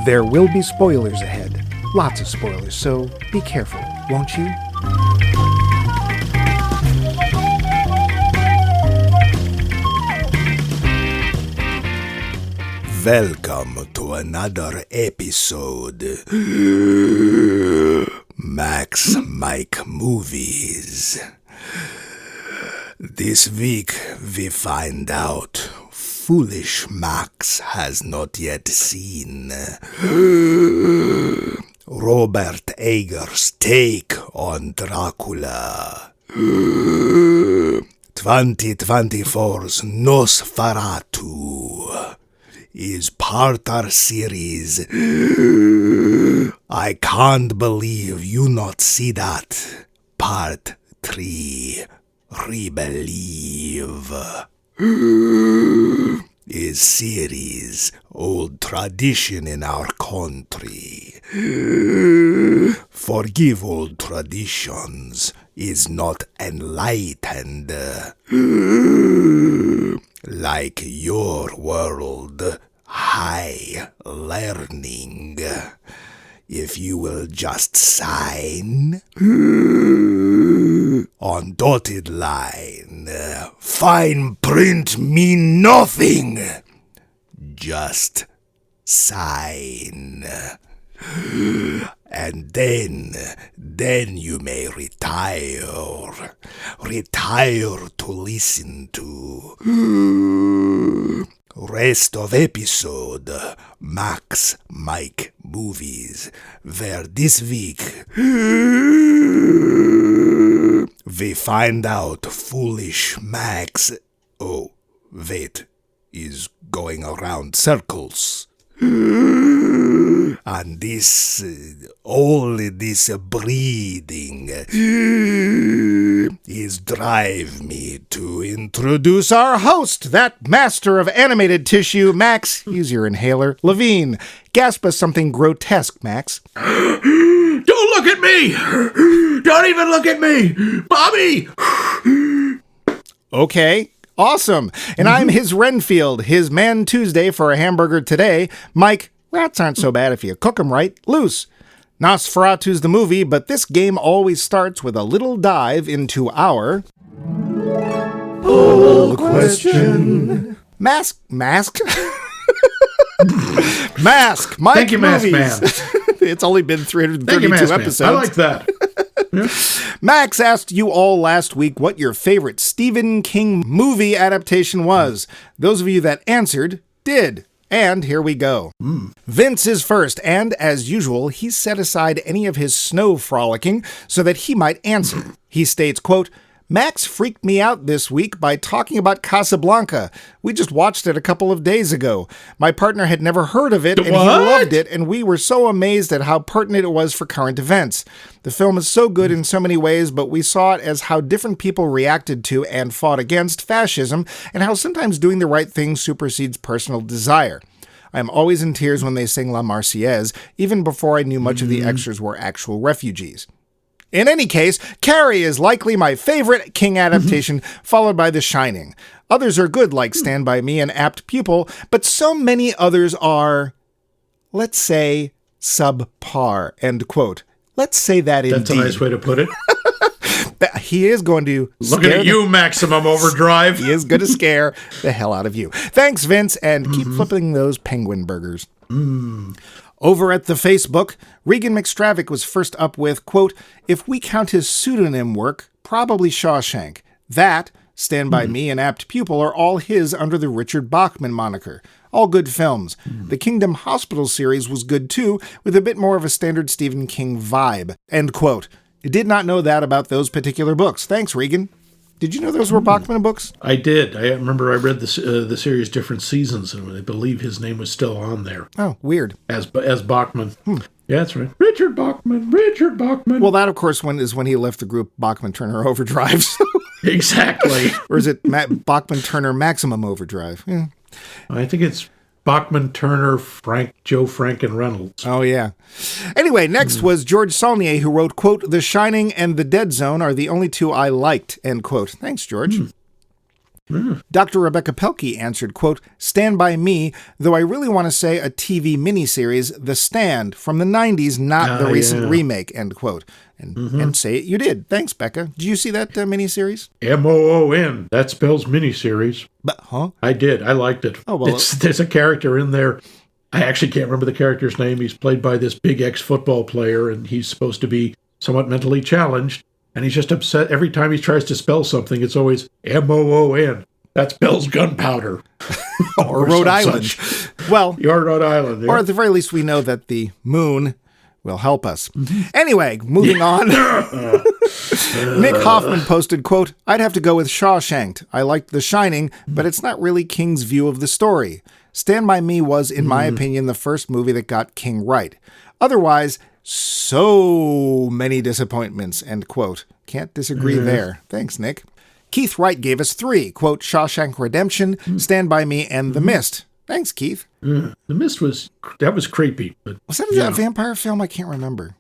There will be spoilers ahead. Lots of spoilers, so be careful, won't you? Welcome to another episode. Max Mike Movies. This week we find out foolish Max has not yet seen Robert Eggers' take on Dracula. 2024's Nosferatu is Parter series. I can't believe you not see that. Part 3, Rebelieve, is series old tradition in our country. Forgive old traditions is not enlightened like your world high learning. If you will just sign on dotted line, fine print mean nothing. Just sign. And then you may retire to listen to rest of episode Max Mike Movies, where this week we find out foolish Max, oh wait, is going around circles. And this, all this breathing is drive me to introduce our host, that master of animated tissue, Max. Use your inhaler. Levine, gasp us something grotesque, Max. Don't look at me! Don't even look at me! Bobby! Okay. Awesome. And I'm his Renfield, his Man Tuesday for a hamburger today. Mike, rats aren't so bad if you cook 'em right. Loose. Nosferatu's the movie, but this game always starts with a little dive into our... Poll question. Mask? Mask, Mike Thank you, Mask Movies. Man. It's only been 332 Mask Man. episodes. I like that. Yeah. Max asked you all last week what your favorite Stephen King movie adaptation was. Those of you that answered did. And here we go. Vince is first, and as usual, he set aside any of his snow frolicking so that he might answer. He states, quote, Max freaked me out this week by talking about Casablanca. We just watched it a couple of days ago. My partner had never heard of it, and he loved it, and we were so amazed at how pertinent it was for current events. The film is so good in so many ways, but we saw it as how different people reacted to and fought against fascism, and how sometimes doing the right thing supersedes personal desire. I am always in tears when they sing La Marseillaise, even before I knew much of the extras were actual refugees. In any case, Carrie is likely my favorite King adaptation, followed by The Shining. Others are good, like Stand By Me and Apt Pupil, but so many others are, let's say, subpar, end quote. Let's say that indeed. That's a nice way to put it. He is going to Looking at you, Maximum Overdrive. He is going to scare the hell out of you. Thanks, Vince, and keep flipping those penguin burgers. Over at the Facebook, Regan McStravick was first up with, quote, if we count his pseudonym work, probably Shawshank. That, Stand By Me, and Apt Pupil are all his under the Richard Bachman moniker. All good films. The Kingdom Hospital series was good too, with a bit more of a standard Stephen King vibe. End quote. I did not know that about those particular books. Thanks, Regan. Did you know those were Bachman books? I did. I remember I read the series different seasons, and I believe his name was still on there. Oh, weird. As Bachman. Yeah, that's right. Richard Bachman. Well, that, of course, is when he left the group Bachman Turner Overdrive. Exactly. Or is it Bachman Turner Maximum Overdrive? Yeah. I think it's Bachman, Turner, Joe Frank, and Reynolds. Oh, yeah. Anyway, next was George Saulnier, who wrote, quote, The Shining and The Dead Zone are the only two I liked, end quote. Thanks, George. Dr. Rebecca Pelkey answered, quote, Stand By Me, though I really want to say a TV miniseries, The Stand, from the 90s, not the recent remake, end quote. And say it you did. Thanks, Becca. Did you see that miniseries? MOON. That spells miniseries. Huh? I did. I liked it. Oh, well, there's a character in there. I actually can't remember the character's name. He's played by this big ex-football player, and he's supposed to be somewhat mentally challenged. And he's just upset every time he tries to spell something. It's always MOON. That spells gunpowder. or Rhode Island. Such. Well, or Rhode Island. Yeah. Or at the very least, we know that the moon will help us. Anyway, moving on. Nick Hoffman posted, quote, I'd have to go with Shawshanked. I liked The Shining, but it's not really King's view of the story. Stand By Me was, in my opinion, the first movie that got King right. Otherwise, so many disappointments, end quote. Can't disagree there. Thanks, Nick. Keith Wright gave us 3, quote, Shawshank Redemption, Stand By Me, and The Mist. Thanks, Keith. The Mist was creepy. But, was that a vampire film? I can't remember.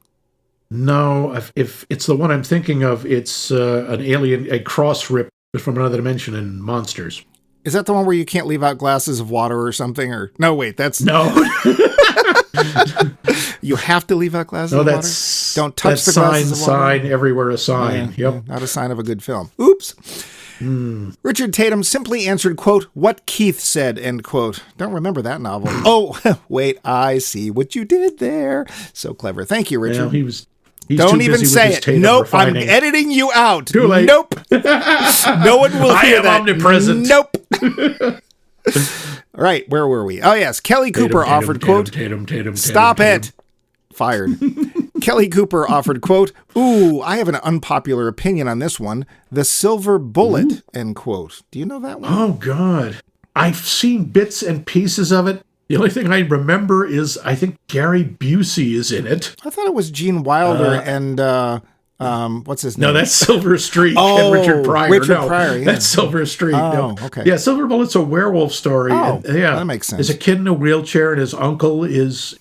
No, if it's the one I'm thinking of, it's an alien, a cross rip from another dimension in Monsters. Is that the one where you can't leave out glasses of water or something? Or no, wait, that's no. You have to leave out glasses of water? Don't touch the glasses of water. Sign everywhere a sign. Yeah, not a sign of a good film. Oops. Richard Tatum simply answered, quote, what Keith said, end quote. Don't remember that novel. Oh, wait, I see what you did there. So clever. Thank you, Richard. Well, he's don't even say it. Nope, refining. I'm editing you out. Too late. Nope. No one will hear that. I am omnipresent. Nope. All right, where were we? Oh, yes. Kelly Cooper offered, quote, stop it. Fired. Kelly Cooper offered, quote, ooh, I have an unpopular opinion on this one. The Silver Bullet, end quote. Do you know that one? Oh, God. I've seen bits and pieces of it. The only thing I remember is I think Gary Busey is in it. I thought it was Gene Wilder and what's his name? No, that's Silver Streak. Oh, Richard Pryor. Richard Pryor. Yeah. That's Silver Streak. Oh, okay. Yeah, Silver Bullet's a werewolf story. Oh, yeah, that makes sense. There's a kid in a wheelchair, and his uncle is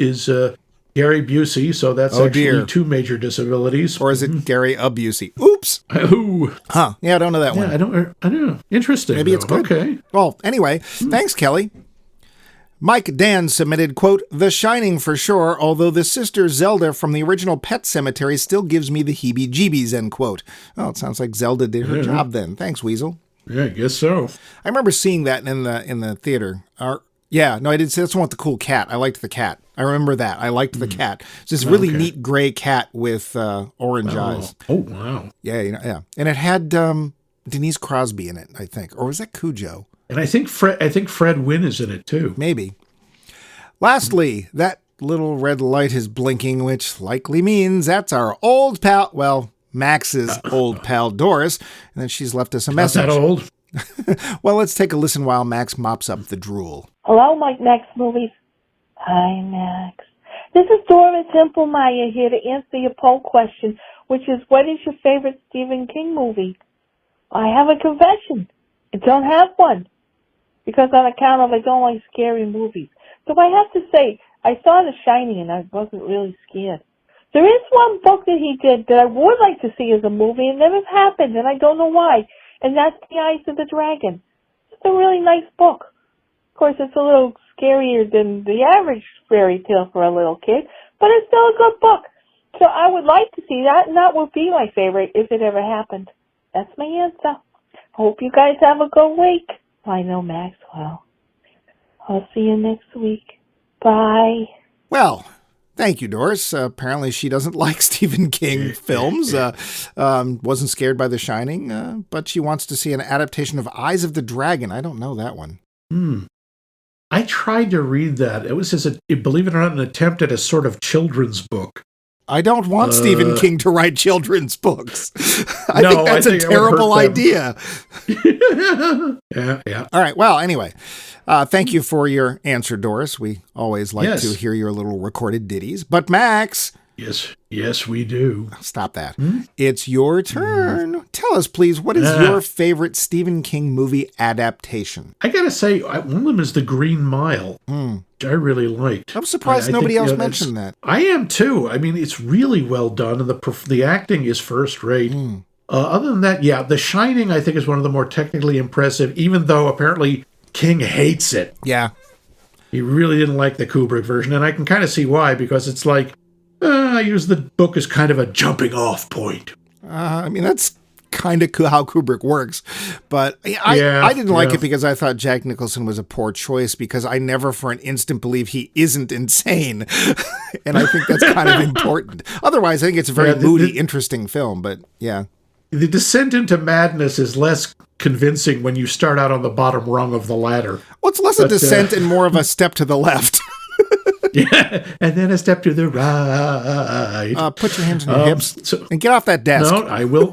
Gary Busey. So that's actually 2 major disabilities. Or is it Gary Busey? Oops. Ooh. Huh. Yeah, I don't know that one. I don't know. Interesting. Maybe it's good. Okay. Well, anyway, thanks, Kelly. Mike Dan submitted, quote, The Shining for sure, although the sister Zelda from the original Pet Cemetery still gives me the heebie-jeebies, end quote. Oh, it sounds like Zelda did her job then. Thanks, Weasel. Yeah, I guess so. I remember seeing that in the theater. I didn't see that's the one with the cool cat. I liked the cat. I remember that. I liked the cat. It's this really neat gray cat with orange eyes. Oh, wow. Yeah. And it had Denise Crosby in it, I think. Or was that Cujo? And I think Fred Wynn is in it too. Maybe. Lastly, that little red light is blinking, which likely means that's our old pal, well, Max's old pal Doris, and then she's left us a message. Not that old. Well, let's take a listen while Max mops up the drool. Hello, Mike Max Movies. Hi, Max. This is Doris Simple Meyer here to answer your poll question, which is, what is your favorite Stephen King movie? I have a confession. I don't have one, because on account of I don't like scary movies. So I have to say, I saw The Shining and I wasn't really scared. There is one book that he did that I would like to see as a movie and never happened, and I don't know why, and that's The Eyes of the Dragon. It's a really nice book. Of course, it's a little scarier than the average fairy tale for a little kid, but it's still a good book. So I would like to see that, and that would be my favorite if it ever happened. That's my answer. Hope you guys have a good week. I know Maxwell. I'll see you next week. Bye. Well, thank you, Doris. Apparently she doesn't like Stephen King films. Wasn't scared by The Shining, but she wants to see an adaptation of Eyes of the Dragon. I don't know that one. I tried to read that. It was, believe it or not, an attempt at a sort of children's book. I don't want Stephen King to write children's books. I think that's a terrible idea. Yeah. All right. Well, anyway, thank you for your answer, Doris. We always like to hear your little recorded ditties. But Max. Yes, we do. Stop that. It's your turn. Tell us, please, what is your favorite Stephen King movie adaptation? I gotta say, one of them is The Green Mile, which I really liked. I'm surprised nobody else mentioned that. I am too. I mean, it's really well done, and the acting is first rate. Other than that, yeah, The Shining, I think, is one of the more technically impressive, even though apparently King hates it. Yeah. He really didn't like the Kubrick version, and I can kind of see why, because it's like, I use the book as kind of a jumping off point. I mean, that's kind of how Kubrick works. But I didn't like it because I thought Jack Nicholson was a poor choice, because I never for an instant believe he isn't insane. And I think that's kind of important. Otherwise, I think it's a very moody, interesting film. But yeah. The descent into madness is less convincing when you start out on the bottom rung of the ladder. Well, it's less a descent and more of a step to the left. Yeah, and then a step to the right. Put your hands on your hips and get off that desk. No, I will.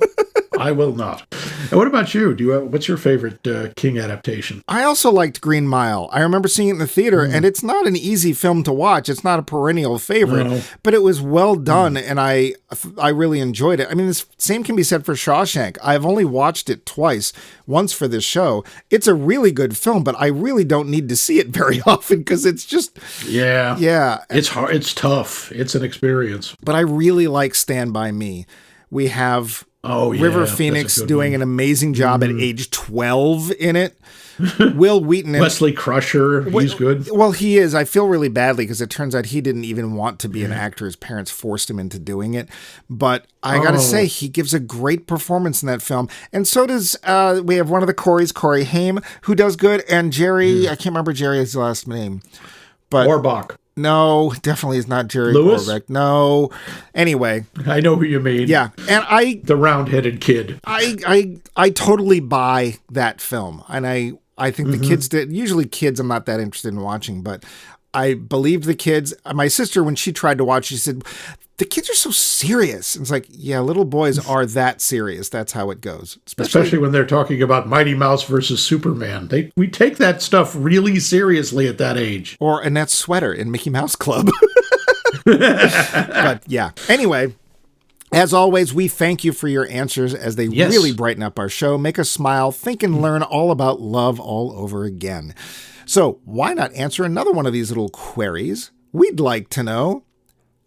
I will not. And what about you? What's your favorite King adaptation? I also liked Green Mile. I remember seeing it in the theater, and it's not an easy film to watch. It's not a perennial favorite, but it was well done, and I really enjoyed it. I mean, the same can be said for Shawshank. I've only watched it twice, once for this show. It's a really good film, but I really don't need to see it very often, because it's just... Yeah. It's hard. It's tough. It's an experience. But I really like Stand By Me. We have... River Phoenix doing an amazing job at age 12 in it. Will Wheaton and Wesley Crusher, he's good. Well, he is. I feel really badly because it turns out he didn't even want to be an actor. His parents forced him into doing it. But I got to say, he gives a great performance in that film. And so does, we have one of the Coreys, Corey Haim, who does good. And Jerry, I can't remember Jerry's last name. But Orbach. No, definitely is not Jerry Lewis? Orbach. No. Anyway. I know who you mean. Yeah. And the round-headed kid. I totally buy that film. And I think the kids did. Usually kids I'm not that interested in watching, but I believed the kids. My sister, when she tried to watch, she said, the kids are so serious. And it's like, yeah, little boys are that serious. That's how it goes. Especially when they're talking about Mighty Mouse versus Superman. We take that stuff really seriously at that age. Or Annette's sweater in Mickey Mouse Club. But yeah. Anyway, as always, we thank you for your answers as they really brighten up our show, make us smile, think and learn all about love all over again. So why not answer another one of these little queries? We'd like to know,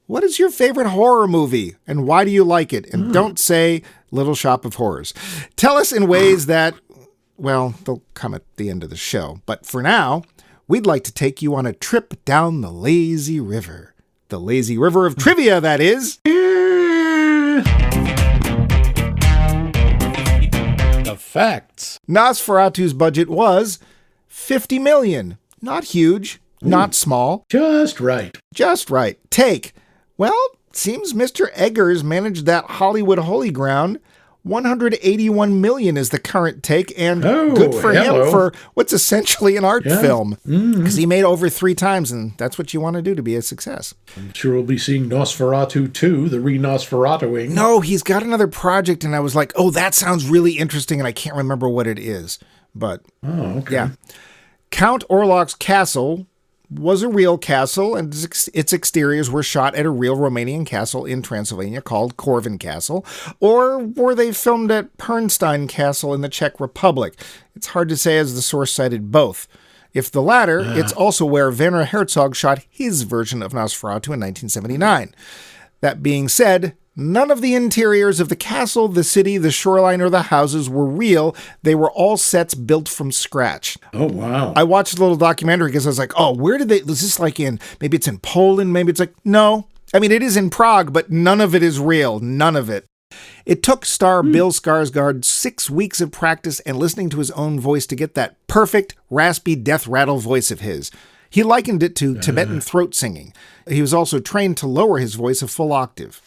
what is your favorite horror movie and why do you like it? And don't say Little Shop of Horrors. Tell us in ways that, well, they'll come at the end of the show. But for now, we'd like to take you on a trip down the lazy river. The lazy river of trivia, that is. The facts. Nosferatu's budget was $50 million. Not huge, not small. Just right. Just right. Take. Well, seems Mr. Eggers managed that Hollywood holy ground. $181 million is the current take, and good for him for what's essentially an art film. Because he made over 3 times, and that's what you want to do to be a success. I'm sure we'll be seeing Nosferatu 2, the re-Nosferatuing. No, he's got another project, and I was like, oh, that sounds really interesting, and I can't remember what it is. But, yeah. Count Orlok's castle was a real castle, and its exteriors were shot at a real Romanian castle in Transylvania called Corvin Castle, or were they filmed at Pernstein Castle in the Czech Republic? It's hard to say as the source cited both. If the latter, it's also where Werner Herzog shot his version of Nosferatu in 1979. That being said, none of the interiors of the castle, the city, the shoreline, or the houses were real. They were all sets built from scratch. Oh, wow. I watched a little documentary because I was like, oh, where did was this like maybe it's in Poland, maybe it's like, no. I mean, it is in Prague, but none of it is real. None of it. It took star Bill Skarsgård 6 weeks of practice and listening to his own voice to get that perfect, raspy death rattle voice of his. He likened it to Tibetan throat singing. He was also trained to lower his voice a full octave.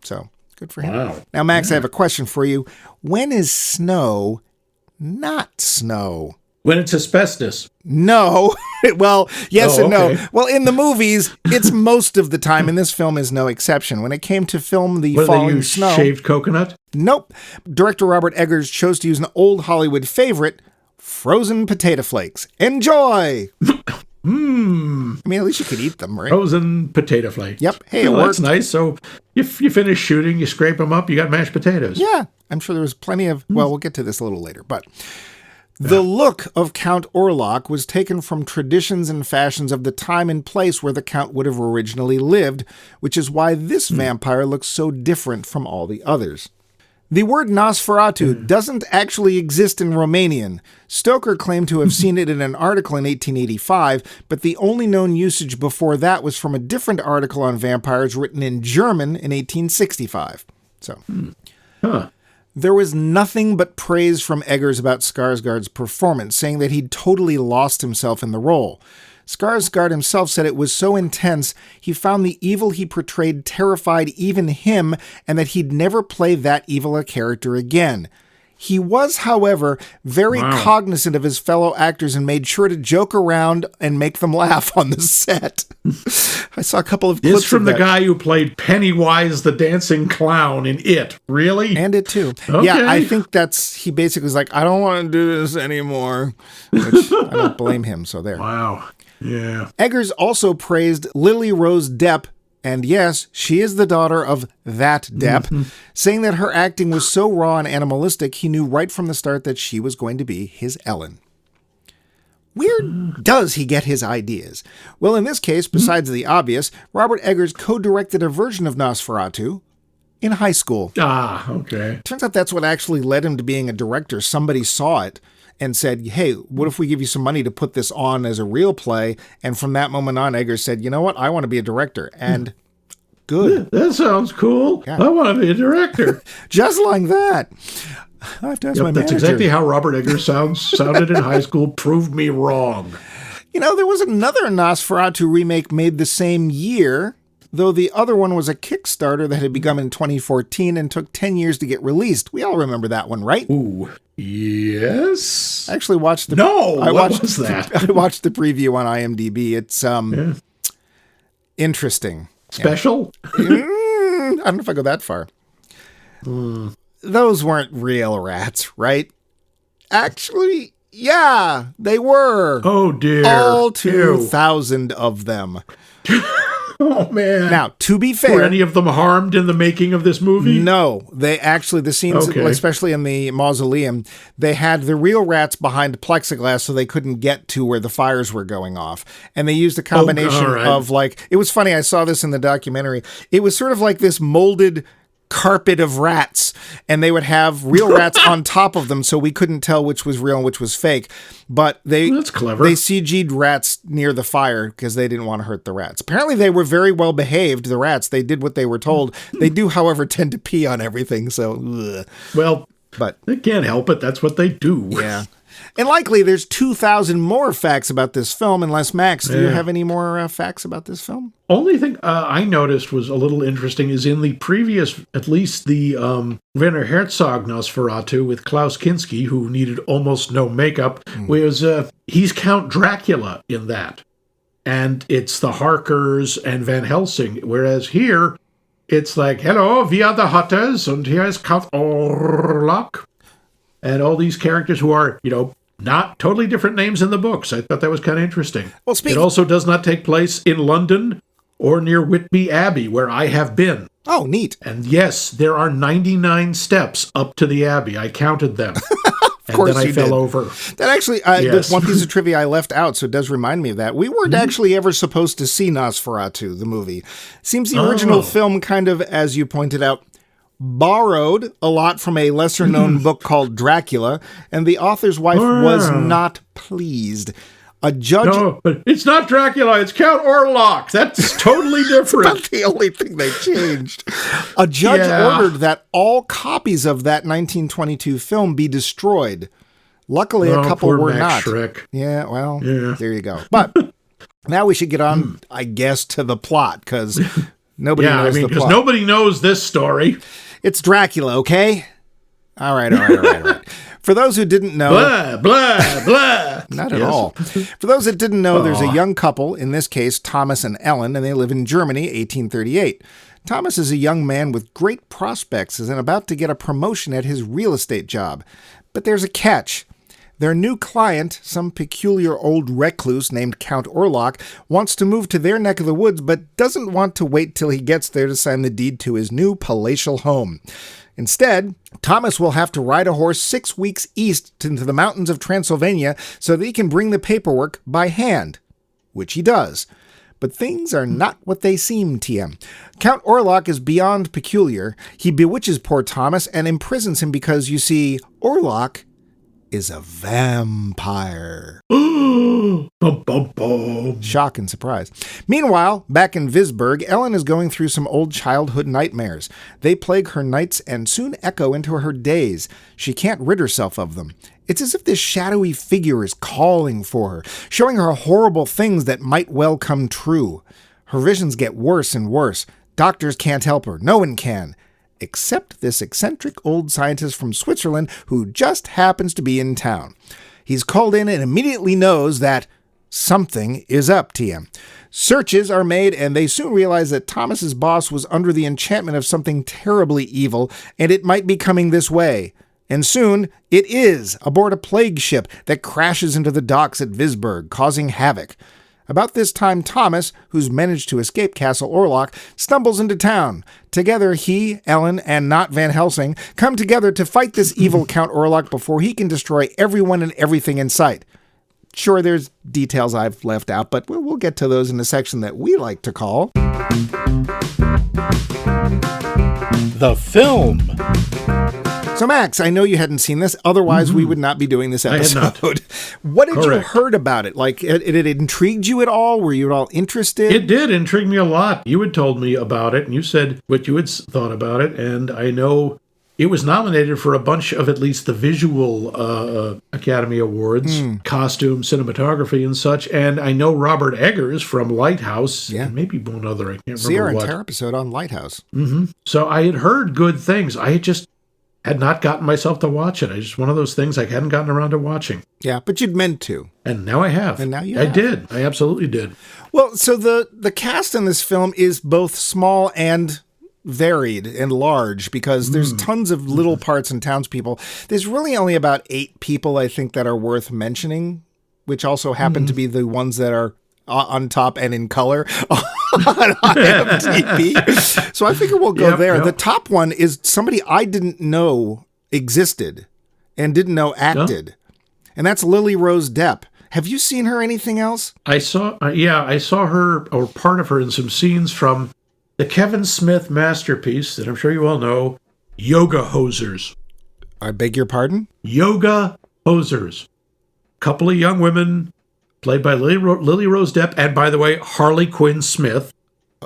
So, good for him. Wow. Now, Max, I have a question for you. When is snow not snow? When it's asbestos. No. Well, yes and no. Okay. Well, in the movies, it's most of the time, and this film is no exception. When it came to film the falling snow... shaved coconut? Nope. Director Robert Eggers chose to use an old Hollywood favorite, frozen potato flakes. Enjoy! I mean, at least you could eat them, right? Frozen potato flakes. Yep. Hey, it worked. That's nice. So you finish shooting, you scrape them up, you got mashed potatoes. Yeah. I'm sure there was plenty of... Well, we'll get to this a little later, but... The look of Count Orlok was taken from traditions and fashions of the time and place where the Count would have originally lived, which is why this vampire looks so different from all the others. The word Nosferatu doesn't actually exist in Romanian. Stoker claimed to have seen it in an article in 1885, but the only known usage before that was from a different article on vampires written in German in 1865. So, There was nothing but praise from Eggers about Skarsgård's performance, saying that he'd totally lost himself in the role. Skarsgård himself said it was so intense, he found the evil he portrayed terrified even him, and that he'd never play that evil a character again. He was, however, very cognizant of his fellow actors and made sure to joke around and make them laugh on the set. I saw a couple of clips This from of the that. guy who played Pennywise the Dancing Clown in It. Really? And it too. Okay. Yeah, I think he basically was like, I don't want to do this anymore. Which I don't blame him, so there. Wow. Yeah. Eggers also praised Lily Rose Depp, and yes, she is the daughter of that Depp, saying that her acting was so raw and animalistic, he knew right from the start that she was going to be his Ellen. Where does he get his ideas? Well, in this case, besides the obvious, Robert Eggers co-directed a version of Nosferatu in high school. Ah, okay. Turns out that's what actually led him to being a director. Somebody saw it and said, hey, what if we give you some money to put this on as a real play? And from that moment on, Eggers said, you know what? I want to be a director. And good. That sounds cool. Yeah. I want to be a director. Just like that. I have to ask my Yep, that's manager. exactly how Robert Eggers sounded in high school. Proved me wrong. You know, there was another Nosferatu remake made the same year, though the other one was a Kickstarter that had begun in 2014 and took 10 years to get released. We all remember that one, right? Ooh, yes. I actually watched the what was that? I watched the preview on IMDb. It's interesting. Special? I don't know if I go that far. Those weren't real rats, right? Actually, yeah, they were. Oh, dear. All Ew. 2,000 of them. Oh, man. Now, to be Were fair, any of them harmed in the making of this movie? no, they actually, the scenes, Okay. especially in the mausoleum, they had the real rats behind plexiglass so they couldn't get to where the fires were going off. And they used a combination all right. of it was funny, I saw this in the documentary. It was sort of like this molded carpet of rats, and they would have real rats on top of them so we couldn't tell which was real and which was fake. But That's clever. They CG'd rats near the fire because they didn't want to hurt the rats. Apparently they were very well behaved, the rats. They did what they were told. They do, however, tend to pee on everything, so Well, but they can't help it. That's what they do. yeah. And likely there's 2,000 more facts about this film, unless, Max, do you Yeah. have any more facts about this film? Only thing I noticed was a little interesting is in the previous, at least the Werner Herzog Nosferatu with Klaus Kinski, who needed almost no makeup, was he's Count Dracula in that. And it's the Harkers and Van Helsing, whereas here it's like, hello, we are the Hutters, and here is Count Orlok. And all these characters who are, not totally different names in the books. I thought that was kind of interesting. Well, It also does not take place in London or near Whitby Abbey, where I have been. Oh, neat. And yes, there are 99 steps up to the Abbey. I counted them. And course then I you fell did. over. That actually, Yes. one piece of trivia I left out, so it does remind me of that. We weren't actually ever supposed to see Nosferatu, the movie. Seems the original film kind of, as you pointed out, borrowed a lot from a lesser-known book called Dracula, and the author's wife was not pleased. A judge... No, but it's not Dracula. It's Count Orlok. That's totally different. That's the only thing they changed. A judge Yeah. ordered that all copies of that 1922 film be destroyed. Luckily, a couple poor were Max not. Schreck. Yeah, well, Yeah. there you go. But now we should get on, I guess, to the plot, because nobody Yeah, knows the because plot. nobody knows this story. It's Dracula, okay? All right. For those who didn't know... Blah, blah, blah. Not at Yes. all. For those that didn't know, there's a young couple, in this case, Thomas and Ellen, and they live in Germany, 1838. Thomas is a young man with great prospects and about to get a promotion at his real estate job. But there's a catch. Their new client, some peculiar old recluse named Count Orlok, wants to move to their neck of the woods, but doesn't want to wait till he gets there to sign the deed to his new palatial home. Instead, Thomas will have to ride a horse 6 weeks east into the mountains of Transylvania so that he can bring the paperwork by hand, which he does. But things are not what they seem, TM. Count Orlok is beyond peculiar. He bewitches poor Thomas and imprisons him because, you see, Orlok is a vampire. Bum, bum, bum. Shock and surprise. Meanwhile, back in Visburg, Ellen is going through some old childhood nightmares. They plague her nights and soon echo into her days. She can't rid herself of them. It's as if this shadowy figure is calling for her, showing her horrible things that might well come true. Her visions get worse and worse. Doctors can't help her. No one can. Except this eccentric old scientist from Switzerland who just happens to be in town. He's called in and immediately knows that something is up, TM. Searches are made and they soon realize that Thomas's boss was under the enchantment of something terribly evil and it might be coming this way. And soon it is aboard a plague ship that crashes into the docks at Visburg, causing havoc. About this time, Thomas, who's managed to escape Castle Orlok, stumbles into town. Together, he, Ellen, and Not Van Helsing come together to fight this evil Count Orlok before he can destroy everyone and everything in sight. Sure, there's details I've left out, but we'll get to those in the section that we like to call The film. So, Max, I know you hadn't seen this. Otherwise, we would not be doing this episode. I had not. What did you Correct. heard about it? Like, it intrigued you at all? Were you at all interested? It did intrigue me a lot. You had told me about it, and you said what you had thought about it, and I know it was nominated for a bunch of at least the visual Academy Awards, costume, cinematography, and such, and I know Robert Eggers from Lighthouse, and maybe one other, I can't Sierra remember and what. Terra episode on Lighthouse. So I had heard good things. I had not gotten myself to watch it. I just one of those things I hadn't gotten around to watching. Yeah, but you'd meant to. And now I have. And now you I have. did. I absolutely did. Well, so the cast in this film is both small and varied and large because there's tons of little parts and townspeople. There's really only about 8 people, I think, that are worth mentioning, which also happen to be the ones that are on top and in color on IMDb. So I figure we'll go there. Yep. The top one is somebody I didn't know existed and didn't know acted. And that's Lily Rose Depp. Have you seen her anything else? I saw her or part of her in some scenes from the Kevin Smith masterpiece that I'm sure you all know, Yoga Hosers. I beg your pardon? Yoga Hosers. Couple of young women played by Lily Rose Depp, and by the way, Harley Quinn Smith,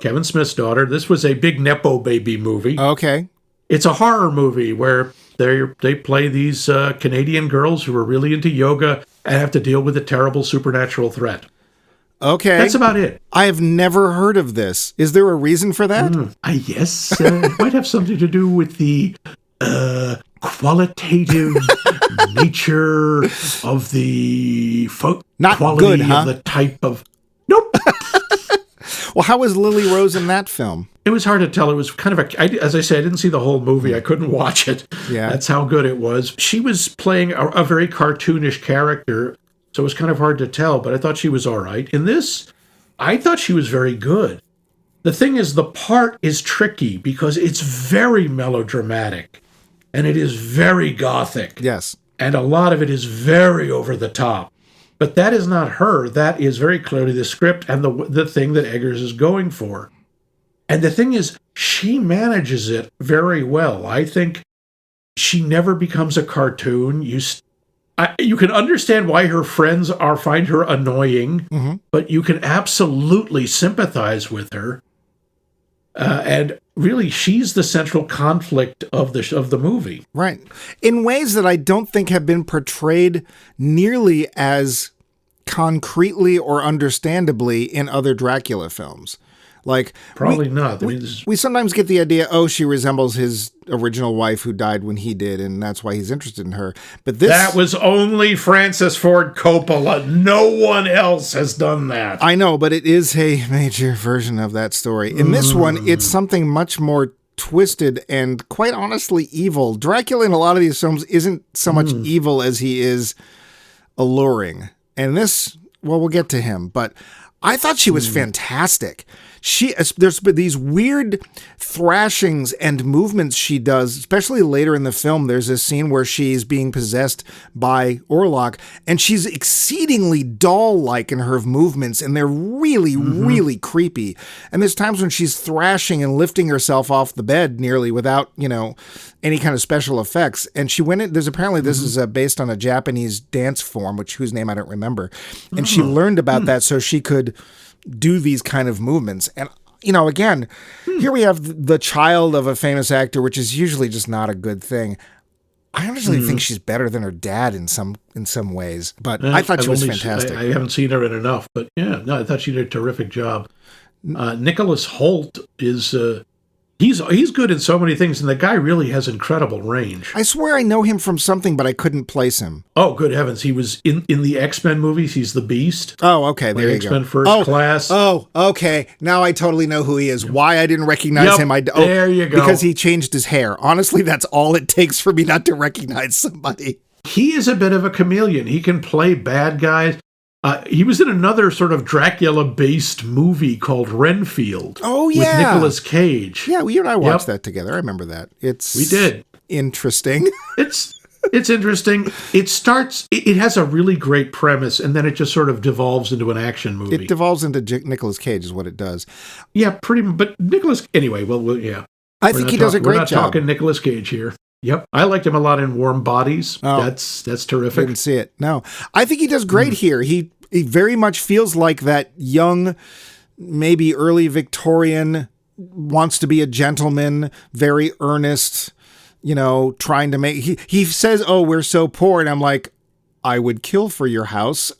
Kevin Smith's daughter. This was a big Nepo baby movie. Okay. It's a horror movie where they play these Canadian girls who are really into yoga and have to deal with a terrible supernatural threat. Okay. That's about it. I have never heard of this. Is there a reason for that? Yes, it might have something to do with the qualitative nature of the Not quality good, huh? of the type of... Nope. Well, how was Lily Rose in that film? It was hard to tell. It was kind of as I say, I didn't see the whole movie. I couldn't watch it. Yeah. That's how good it was. She was playing a very cartoonish character, so it was kind of hard to tell, but I thought she was all right. In this, I thought she was very good. The thing is, the part is tricky because it's very melodramatic, and it is very gothic. Yes. And a lot of it is very over the top. But that is not her. That is very clearly the script and the thing that Eggers is going for. And the thing is, she manages it very well. I think she never becomes a cartoon. You can understand why her friends find her annoying, but you can absolutely sympathize with her. And really, she's the central conflict of the movie. Right. In ways that I don't think have been portrayed nearly as concretely or understandably in other Dracula films. Like Probably not. I mean, we sometimes get the idea, she resembles his original wife who died when he did, and that's why he's interested in her. But that was only Francis Ford Coppola. No one else has done that. I know, but it is a major version of that story. In this one, it's something much more twisted and quite honestly evil. Dracula in a lot of these films isn't so much evil as he is alluring. And this, well, we'll get to him, but I thought she was fantastic. There's been these weird thrashings and movements she does, especially later in the film. There's a scene where she's being possessed by Orlok, and she's exceedingly doll-like in her movements, and they're really, really creepy. And there's times when she's thrashing and lifting herself off the bed nearly without, any kind of special effects. And she went in, this is based on a Japanese dance form, whose name I don't remember. And she learned about that so she could do these kind of movements. And, again, here we have the child of a famous actor, which is usually just not a good thing. I honestly think she's better than her dad in some ways, but I thought she was fantastic. I haven't seen her in enough, but I thought she did a terrific job. Nicholas Hoult is... He's good in so many things, and the guy really has incredible range. I swear I know him from something, but I couldn't place him. Oh, good heavens. He was in the X-Men movies. He's the Beast. Oh, okay. There you X-Men go. First Class. Oh, okay. Now I totally know who he is. Why I didn't recognize him. There you go. Because he changed his hair. Honestly, that's all it takes for me not to recognize somebody. He is a bit of a chameleon. He can play bad guys. He was in another sort of Dracula-based movie called Renfield. Oh, yeah. With Nicolas Cage. Yeah, you and I watched that together. I remember that. We did. Interesting. It's interesting. It has a really great premise, and then it just sort of devolves into an action movie. It devolves into Nicolas Cage is what it does. Yeah, but Nicolas... Anyway, well, yeah. I think he does a great job. We're not talking Nicolas Cage here. Yep. I liked him a lot in Warm Bodies. Oh, that's terrific. Didn't see it. No. I think he does great here. He very much feels like that young, maybe early Victorian, wants to be a gentleman, very earnest, trying to make... He says, "Oh, we're so poor." And I'm like, I would kill for your house.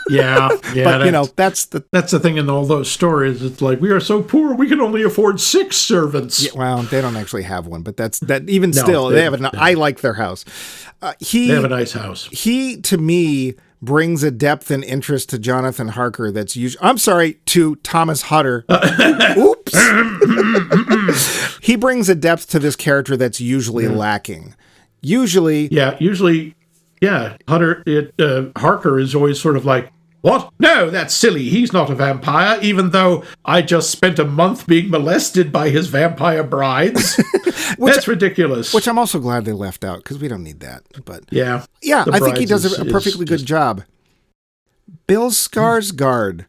Yeah. But, that's the thing in all those stories. It's like, we are so poor, we can only afford 6 servants. Yeah, well, they don't actually have one, but even still, they have I like their house. They have a nice house. He, to me, brings a depth and interest to Jonathan Harker that's usually... I'm sorry, to Thomas Hutter. Oops. He brings a depth to this character that's usually lacking. Usually... Harker is always sort of like, what? No, that's silly. He's not a vampire, even though I just spent a month being molested by his vampire brides. That's ridiculous. Which I'm also glad they left out, because we don't need that. But yeah, I think he does a perfectly good job. Bill Skarsgård.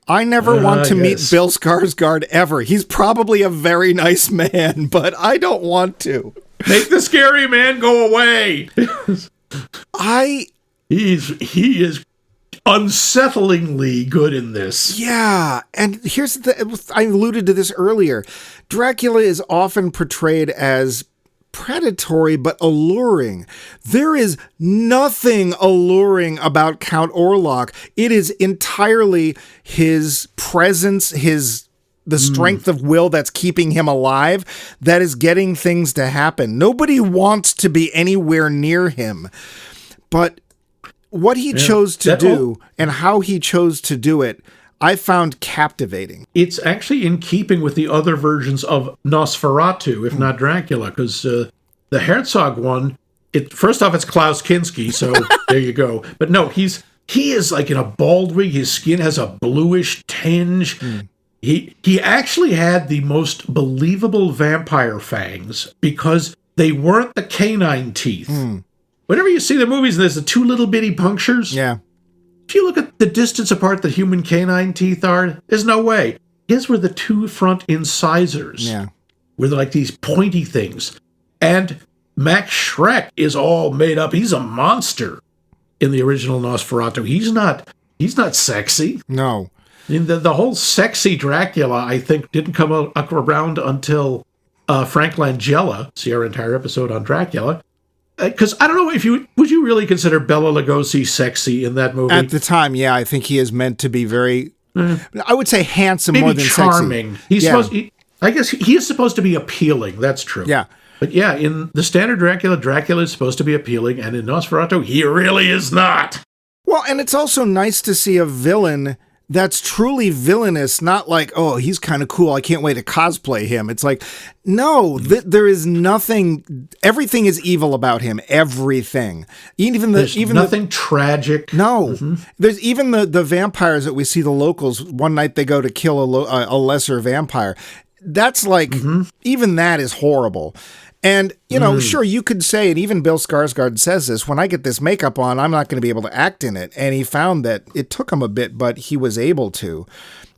I never want to meet Bill Skarsgård ever. He's probably a very nice man, but I don't want to. Make the scary man go away. He is unsettlingly good in this. Yeah, and here's I alluded to this earlier. Dracula is often portrayed as predatory but alluring. There is nothing alluring about Count Orlok. It is entirely his presence, the strength of will that's keeping him alive, that is getting things to happen. Nobody wants to be anywhere near him. But what he chose to do and how he chose to do it, I found captivating. It's actually in keeping with the other versions of Nosferatu, if not Dracula, because the Herzog one, first off, it's Klaus Kinski, so there you go. But no, he is like in a bald wig. His skin has a bluish tinge. He actually had the most believable vampire fangs because they weren't the canine teeth. Whenever you see the movies, there's the 2 little bitty punctures. Yeah. If you look at the distance apart that human canine teeth are, there's no way. His were the 2 front incisors. Yeah. With like these pointy things. And Max Schreck is all made up. He's a monster in the original Nosferatu. He's not sexy. No. I mean, the whole sexy Dracula, I think, didn't come around until Frank Langella, see our entire episode on Dracula. Because I don't know would you really consider Bela Lugosi sexy in that movie? At the time, yeah, I think he is meant to be very, I would say handsome maybe more than charming. Sexy. I guess he is supposed to be appealing. That's true. Yeah. But yeah, in the standard Dracula is supposed to be appealing, and in Nosferatu, he really is not. Well, and it's also nice to see a villain that's truly villainous, not like, oh, he's kind of cool, I can't wait to cosplay him. It's like, no, there is nothing, everything is evil about him, everything. There's nothing tragic. No. There's even the vampires that we see, the locals, one night they go to kill a lesser vampire. That's like, even that is horrible. And, sure, you could say, and even Bill Skarsgård says this, when I get this makeup on, I'm not going to be able to act in it. And he found that it took him a bit, but he was able to.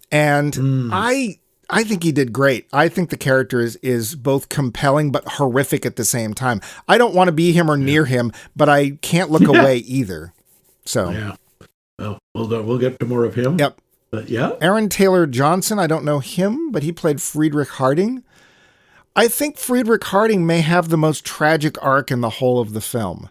And I think he did great. I think the character is both compelling but horrific at the same time. I don't want to be him or near him, but I can't look away either. So, yeah. Well, we'll get to more of him. Yep. But yeah. Aaron Taylor Johnson, I don't know him, but he played Friedrich Harding. I think Friedrich Harding may have the most tragic arc in the whole of the film.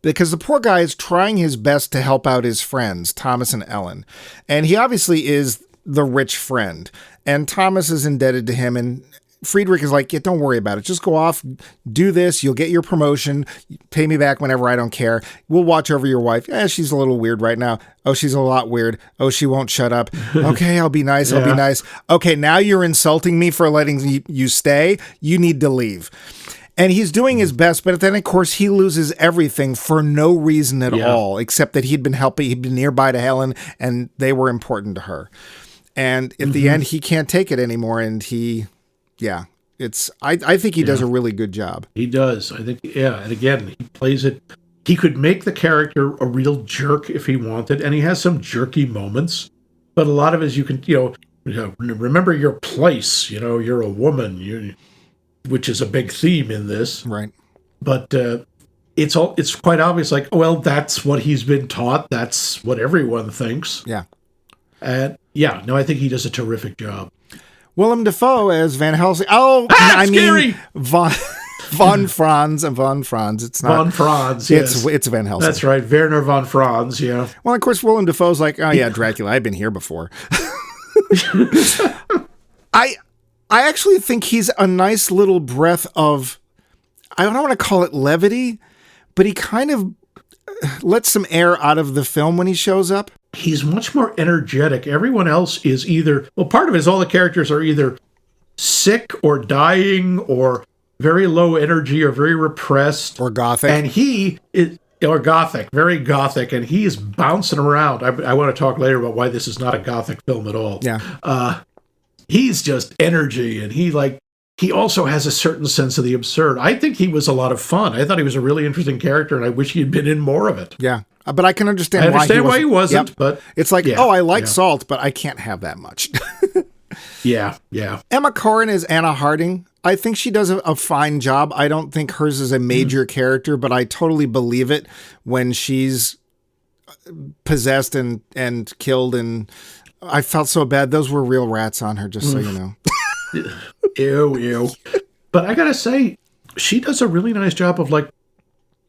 Because the poor guy is trying his best to help out his friends, Thomas and Ellen. And he obviously is the rich friend. And Thomas is indebted to him, and Friedrich is like, yeah, don't worry about it. Just go off, do this, you'll get your promotion, pay me back whenever, I don't care. We'll watch over your wife. She's a little weird right now. Oh, she's a lot weird. Oh, she won't shut up. Okay, I'll be nice, I'll be nice. Okay, now you're insulting me for letting you stay. You need to leave. And he's doing his best, but then, of course, he loses everything for no reason at all, except that he'd been nearby to Helen, and they were important to her. And at the end, he can't take it anymore, and yeah, I think he does a really good job. He does. I think, and again, he plays it. He could make the character a real jerk if he wanted, and he has some jerky moments. But a lot of it is you can, remember your place. You're a woman, which is a big theme in this. Right. But it's quite obvious, like, well, that's what he's been taught. That's what everyone thinks. Yeah. And I think he does a terrific job. Willem Dafoe as Van Helsing. Oh, scary! Von Franz. It's not Von Franz. Yes. It's Van Helsing. That's right, Werner von Franz. Yeah. Well, of course, Willem Dafoe's like, oh yeah, Dracula. I've been here before. I actually think he's a nice little breath of, I don't want to call it levity, but he kind of lets some air out of the film when he shows up. He's much more energetic. Everyone else is part of it is all the characters are either sick or dying or very low energy or very repressed. Or gothic. And he is, or gothic, very gothic, and he is bouncing around. I want to talk later about why this is not a gothic film at all. Yeah. He's just energy, and he also has a certain sense of the absurd. I think he was a lot of fun. I thought he was a really interesting character, and I wish he had been in more of it. Yeah. But I can understand why he wasn't. But it's like, I like salt, but I can't have that much. Yeah. Emma Corrin is Anna Harding. I think she does a fine job. I don't think hers is a major character, but I totally believe it when she's possessed and killed. And I felt so bad. Those were real rats on her, just so you know. Ew. But I gotta say, she does a really nice job of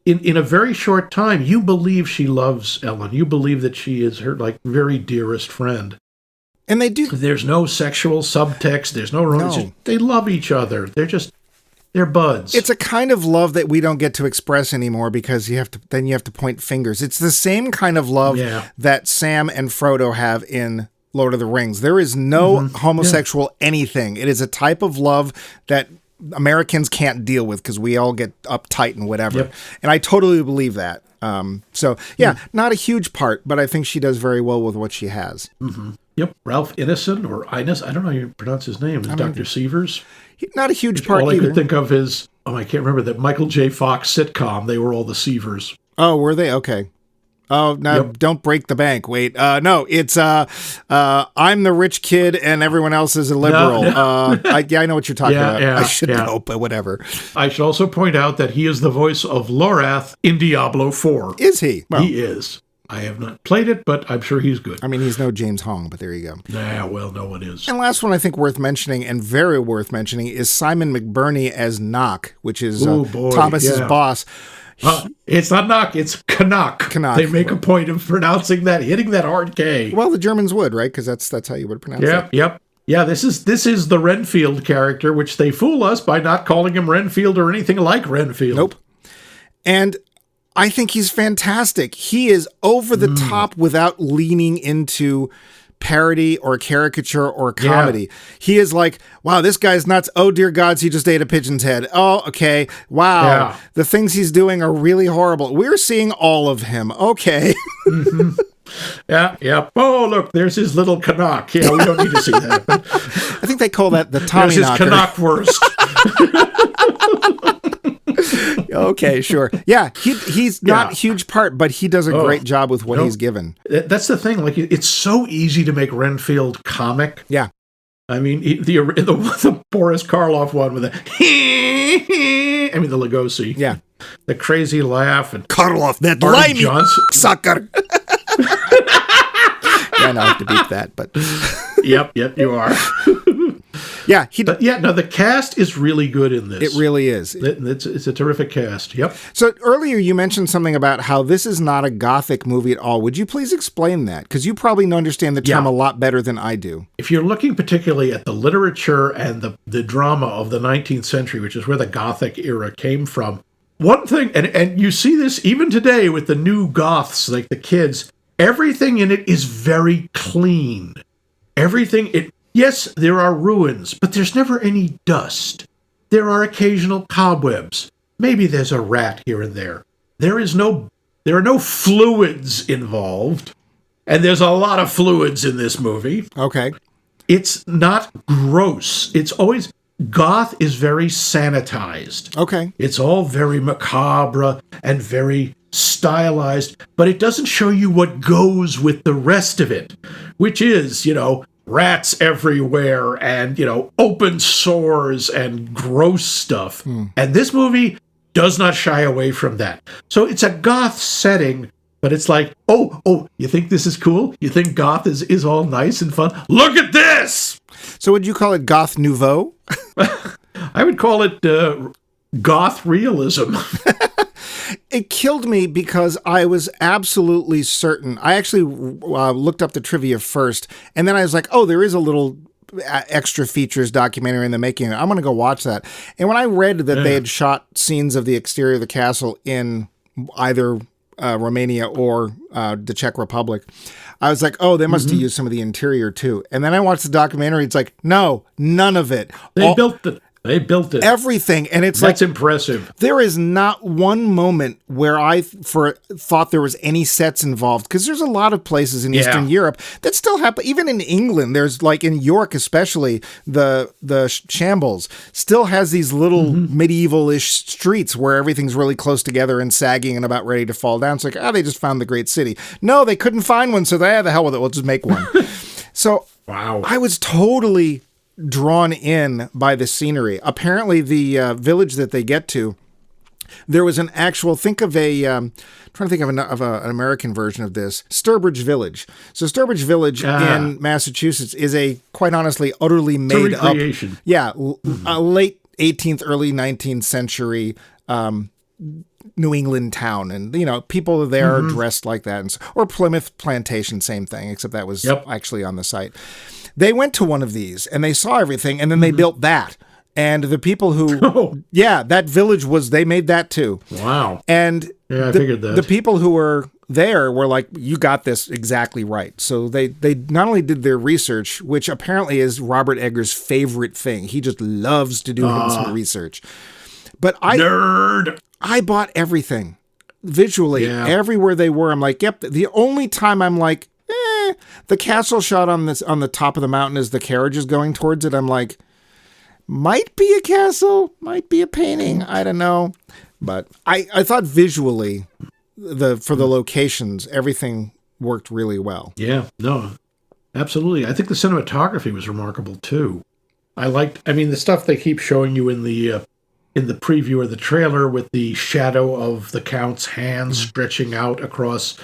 in a very short time, you believe she loves Ellen. You believe that she is her very dearest friend. And they do. There's no sexual subtext. There's no romance. No. They love each other. They're buds. It's a kind of love that we don't get to express anymore because you have to point fingers. It's the same kind of love that Sam and Frodo have in Lord of the Rings. There is no homosexual anything. It is a type of love that Americans can't deal with because we all get uptight and whatever. Yep. And I totally believe that. Not a huge part, but I think she does very well with what she has. Mm-hmm. Yep. Ralph Ineson or Ines, I don't know how you pronounce his name. Dr. Severs. Not a huge part all either. I could think of is, I can't remember that Michael J. Fox sitcom. They were all the Severs. Oh, were they? Okay. Oh, no, Don't break the bank. Wait, no, it's I'm the rich kid and everyone else is a liberal. No. I know what you're talking about. I should know, but whatever. I should also point out that he is the voice of Lorath in Diablo 4. Is he? Well, he is. I have not played it, but I'm sure he's good. I mean, he's no James Hong, but there you go. Yeah, well, no one is. And last one I think worth mentioning, and very worth mentioning, is Simon McBurney as Knock, which is Thomas's boss. It's not Knock, it's Canuck. They make a point of pronouncing that, hitting that hard K. Well, the Germans would, right? Because that's how you would pronounce it. Yep. Yeah, this is the Renfield character, which they fool us by not calling him Renfield or anything like Renfield. Nope. And I think he's fantastic. He is over the top without leaning into parody or caricature or comedy. Yeah. He is like, wow, this guy's nuts. Oh, dear gods, he just ate a pigeon's head. Oh, okay. Wow. Yeah. The things he's doing are really horrible. We're seeing all of him. Okay. Yeah. Oh, look, there's his little Canuck. Yeah, we don't need to see that. But I think they call that the Tommy there's his knocker. Canuck worst. Okay, sure. Yeah, he's not a huge part, but he does a great job with what he's given. That's the thing. Like, it's so easy to make Renfield comic. Yeah. I mean, the Boris Karloff one with the Lugosi. Yeah. The crazy laugh. And Karloff, that Barney limey Johnson. sucker. Yeah, I know I have to beat that, but... Yep, you are. Yeah, the cast is really good in this. It really is. It's a terrific cast. Yep. So earlier you mentioned something about how this is not a Gothic movie at all. Would you please explain that? Because you probably understand the term a lot better than I do. If you're looking particularly at the literature and the drama of the 19th century, which is where the Gothic era came from, one thing, and you see this even today with the new Goths, like the kids, everything in it is very clean. Yes, there are ruins, but there's never any dust. There are occasional cobwebs. Maybe there's a rat here and there. There are no fluids involved, and there's a lot of fluids in this movie. Okay. It's not gross. It's always... Goth is very sanitized. Okay. It's all very macabre and very stylized, but it doesn't show you what goes with the rest of it, which is, rats everywhere and, open sores and gross stuff. And this movie does not shy away from that. So it's a goth setting, but it's like, oh, you think this is cool? You think goth is all nice and fun? Look at this! So would you call it Goth Nouveau? I would call it goth realism. It killed me because I was absolutely certain. I actually looked up the trivia first, and then I was like, oh, there is a little extra features documentary in the making. I'm going to go watch that. And when I read that they had shot scenes of the exterior of the castle in either Romania or the Czech Republic, I was like, oh, they must have used some of the interior too. And then I watched the documentary. It's like, no, none of it. They built it. They built it. Everything. And it's That's impressive. There is not one moment where I thought there was any sets involved, because there's a lot of places in Eastern Europe that still happen. Even in England, there's like in York, especially the Shambles still has these little medieval-ish streets where everything's really close together and sagging and about ready to fall down. It's like, they just found the great city. No, they couldn't find one, so the hell with it. We'll just make one. So wow. I was totally drawn in by the scenery. Apparently the village that they get to, there was an actual, think of trying to think of an American version of this, Sturbridge Village. So Sturbridge Village in Massachusetts is quite honestly, utterly made up. A late 18th, early 19th century New England town. And, people there are dressed like that. Or Plymouth Plantation, same thing, except that was actually on the site. They went to one of these and they saw everything, and then they built that. And the people who, that village they made that too. Wow. And I figured that. The people who were there were like, you got this exactly right. So they not only did their research, which apparently is Robert Eggers' favorite thing. He just loves to do some research. But Nerd! I bought everything visually. Everywhere they were, I'm like, yep. The only time I'm like, the castle shot on the top of the mountain as the carriage is going towards it, I'm like, might be a castle, might be a painting, I don't know. But I thought visually, for the locations, everything worked really well. Yeah, no, absolutely. I think the cinematography was remarkable too. The stuff they keep showing you in the preview or the trailer with the shadow of the Count's hand stretching out across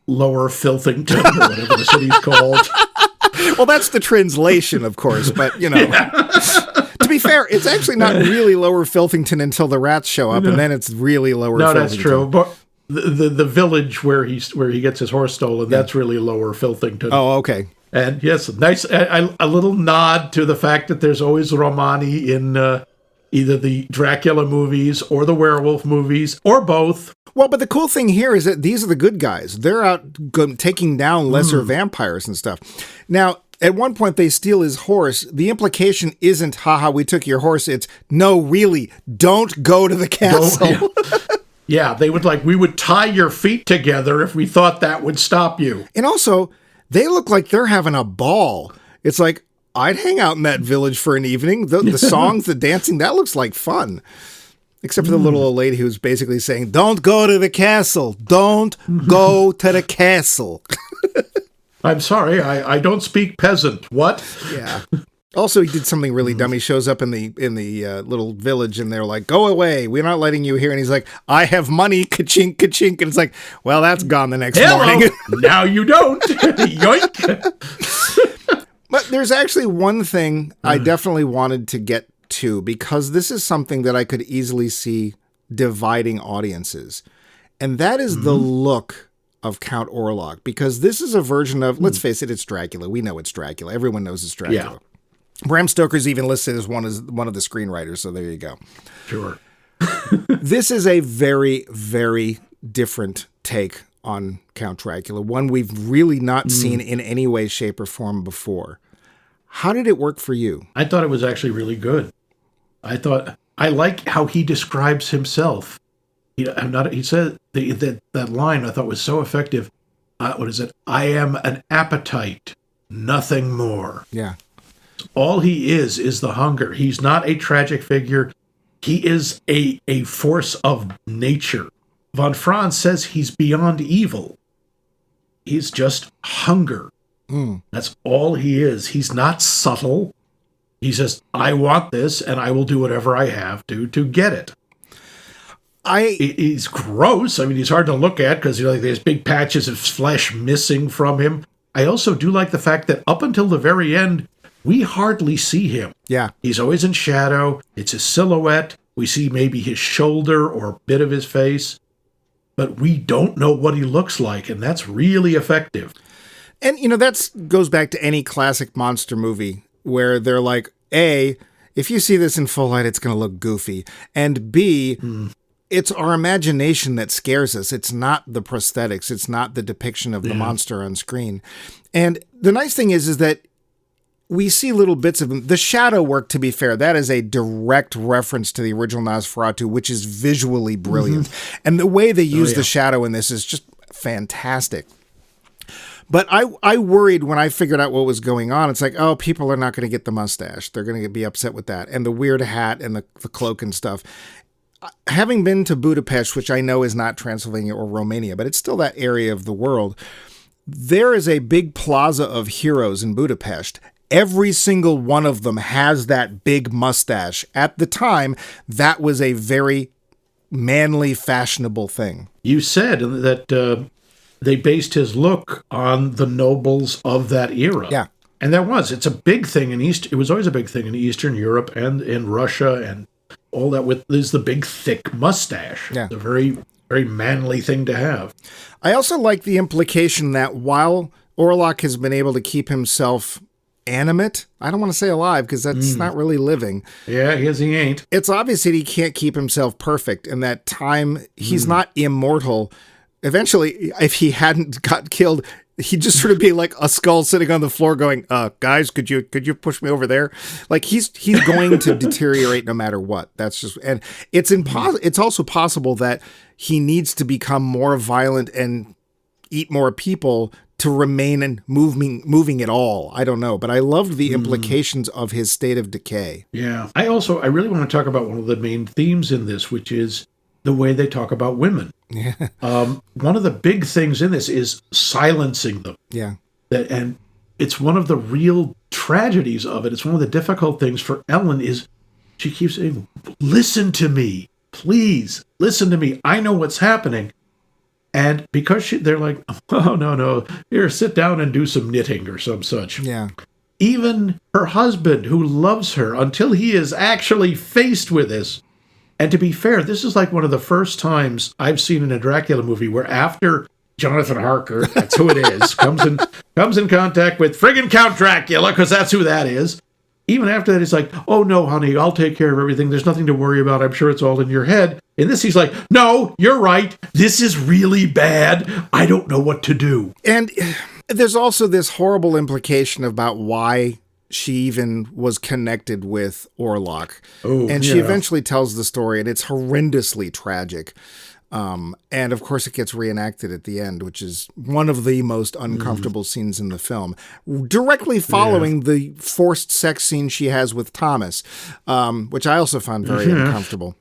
Lower Filthington, or whatever the city's called. Well, that's the translation, of course, but, to be fair, it's actually not really Lower Filthington until the rats show up, and then it's really Lower Filthington. No, that's true. But the village where he gets his horse stolen, that's really Lower Filthington. Oh, okay. And yes, nice, a little nod to the fact that there's always Romani in either the Dracula movies or the werewolf movies, or both. Well, but the cool thing here is that these are the good guys. They're out taking down lesser vampires and stuff. Now, at one point, they steal his horse. The implication isn't, haha, we took your horse. It's, no, really, don't go to the castle. Yeah, they would we would tie your feet together if we thought that would stop you. And also, they look like they're having a ball. It's like, I'd hang out in that village for an evening. The songs, the dancing, that looks like fun. Except for the little old lady who's basically saying, don't go to the castle. Don't go to the castle. I'm sorry, I don't speak peasant. What? Yeah. Also, he did something really dumb. He shows up in the little village, and they're like, go away. We're not letting you here. And he's like, I have money. Ka-chink, ka-chink. And it's like, well, that's gone the next morning. Now you don't. Yoink. But there's actually one thing I definitely wanted to get to, because this is something that I could easily see dividing audiences. And that is the look of Count Orlok, because this is a version of, let's face it, it's Dracula. We know it's Dracula. Everyone knows it's Dracula. Yeah. Bram Stoker's even listed as one of the screenwriters, so there you go. Sure. This is a very, very different take on Count Dracula, one we've really not seen in any way, shape, or form before. How did it work for you? I thought it was actually really good. I like how he describes himself. He said that line I thought was so effective. What is it? I am an appetite, nothing more. Yeah. All he is the hunger. He's not a tragic figure. He is a force of nature. Von Franz says he's beyond evil. He's just hunger. That's all he is. He's not subtle. He says, I want this, and I will do whatever I have to get it. He's gross. I mean, he's hard to look at because there's big patches of flesh missing from him. I also do like the fact that up until the very end, we hardly see him. Yeah. He's always in shadow. It's a silhouette. We see maybe his shoulder or a bit of his face, but we don't know what he looks like, and that's really effective. And, that goes back to any classic monster movie where they're like, A, if you see this in full light, it's going to look goofy. And B, it's our imagination that scares us. It's not the prosthetics. It's not the depiction of the monster on screen. And the nice thing is that we see little bits of him. The shadow work, to be fair, that is a direct reference to the original Nosferatu, which is visually brilliant. And the way they use the shadow in this is just fantastic. But I worried when I figured out what was going on. It's like, oh, people are not going to get the mustache. They're going to be upset with that. And the weird hat and the cloak and stuff. Having been to Budapest, which I know is not Transylvania or Romania, but it's still that area of the world, there is a big plaza of heroes in Budapest. Every single one of them has that big mustache. At the time, that was a very manly, fashionable thing. You said that they based his look on the nobles of that era. Yeah. And it's a big thing it was always a big thing in Eastern Europe and in Russia and all that is the big thick mustache. Yeah. It's a very, very manly thing to have. I also like the implication that while Orlok has been able to keep himself animate, I don't want to say alive because that's not really living. Yeah, he ain't. It's obvious that he can't keep himself perfect, and that time he's not immortal. Eventually, if he hadn't got killed, he'd just sort of be like a skull sitting on the floor going, guys, could you push me over there? Like he's going to deteriorate no matter what. That's just, and it's also possible that he needs to become more violent and eat more people to remain and moving at all. I don't know, but I loved the implications of his state of decay. Yeah. I really want to talk about one of the main themes in this, which is the way they talk about women. Yeah. One of the big things in this is silencing them. Yeah. And it's one of the real tragedies of it. It's one of the difficult things for Ellen is she keeps saying, listen to me, please listen to me. I know what's happening. And because they're like, oh, no, here, sit down and do some knitting or some such. Yeah. Even her husband, who loves her until he is actually faced with this. And to be fair, this is like one of the first times I've seen in a Dracula movie where after Jonathan Harker, that's who it is, comes in contact with friggin' Count Dracula, because that's who that is. even after that, he's like, oh, no, honey, I'll take care of everything. There's nothing to worry about. I'm sure it's all in your head. In this, he's like, no, you're right. This is really bad. I don't know what to do. And there's also this horrible implication about why she even was connected with Orlok. Oh, and she eventually tells the story, and it's horrendously tragic. And of course it gets reenacted at the end, which is one of the most uncomfortable scenes in the film, directly following the forced sex scene she has with Thomas, which I also found very uncomfortable.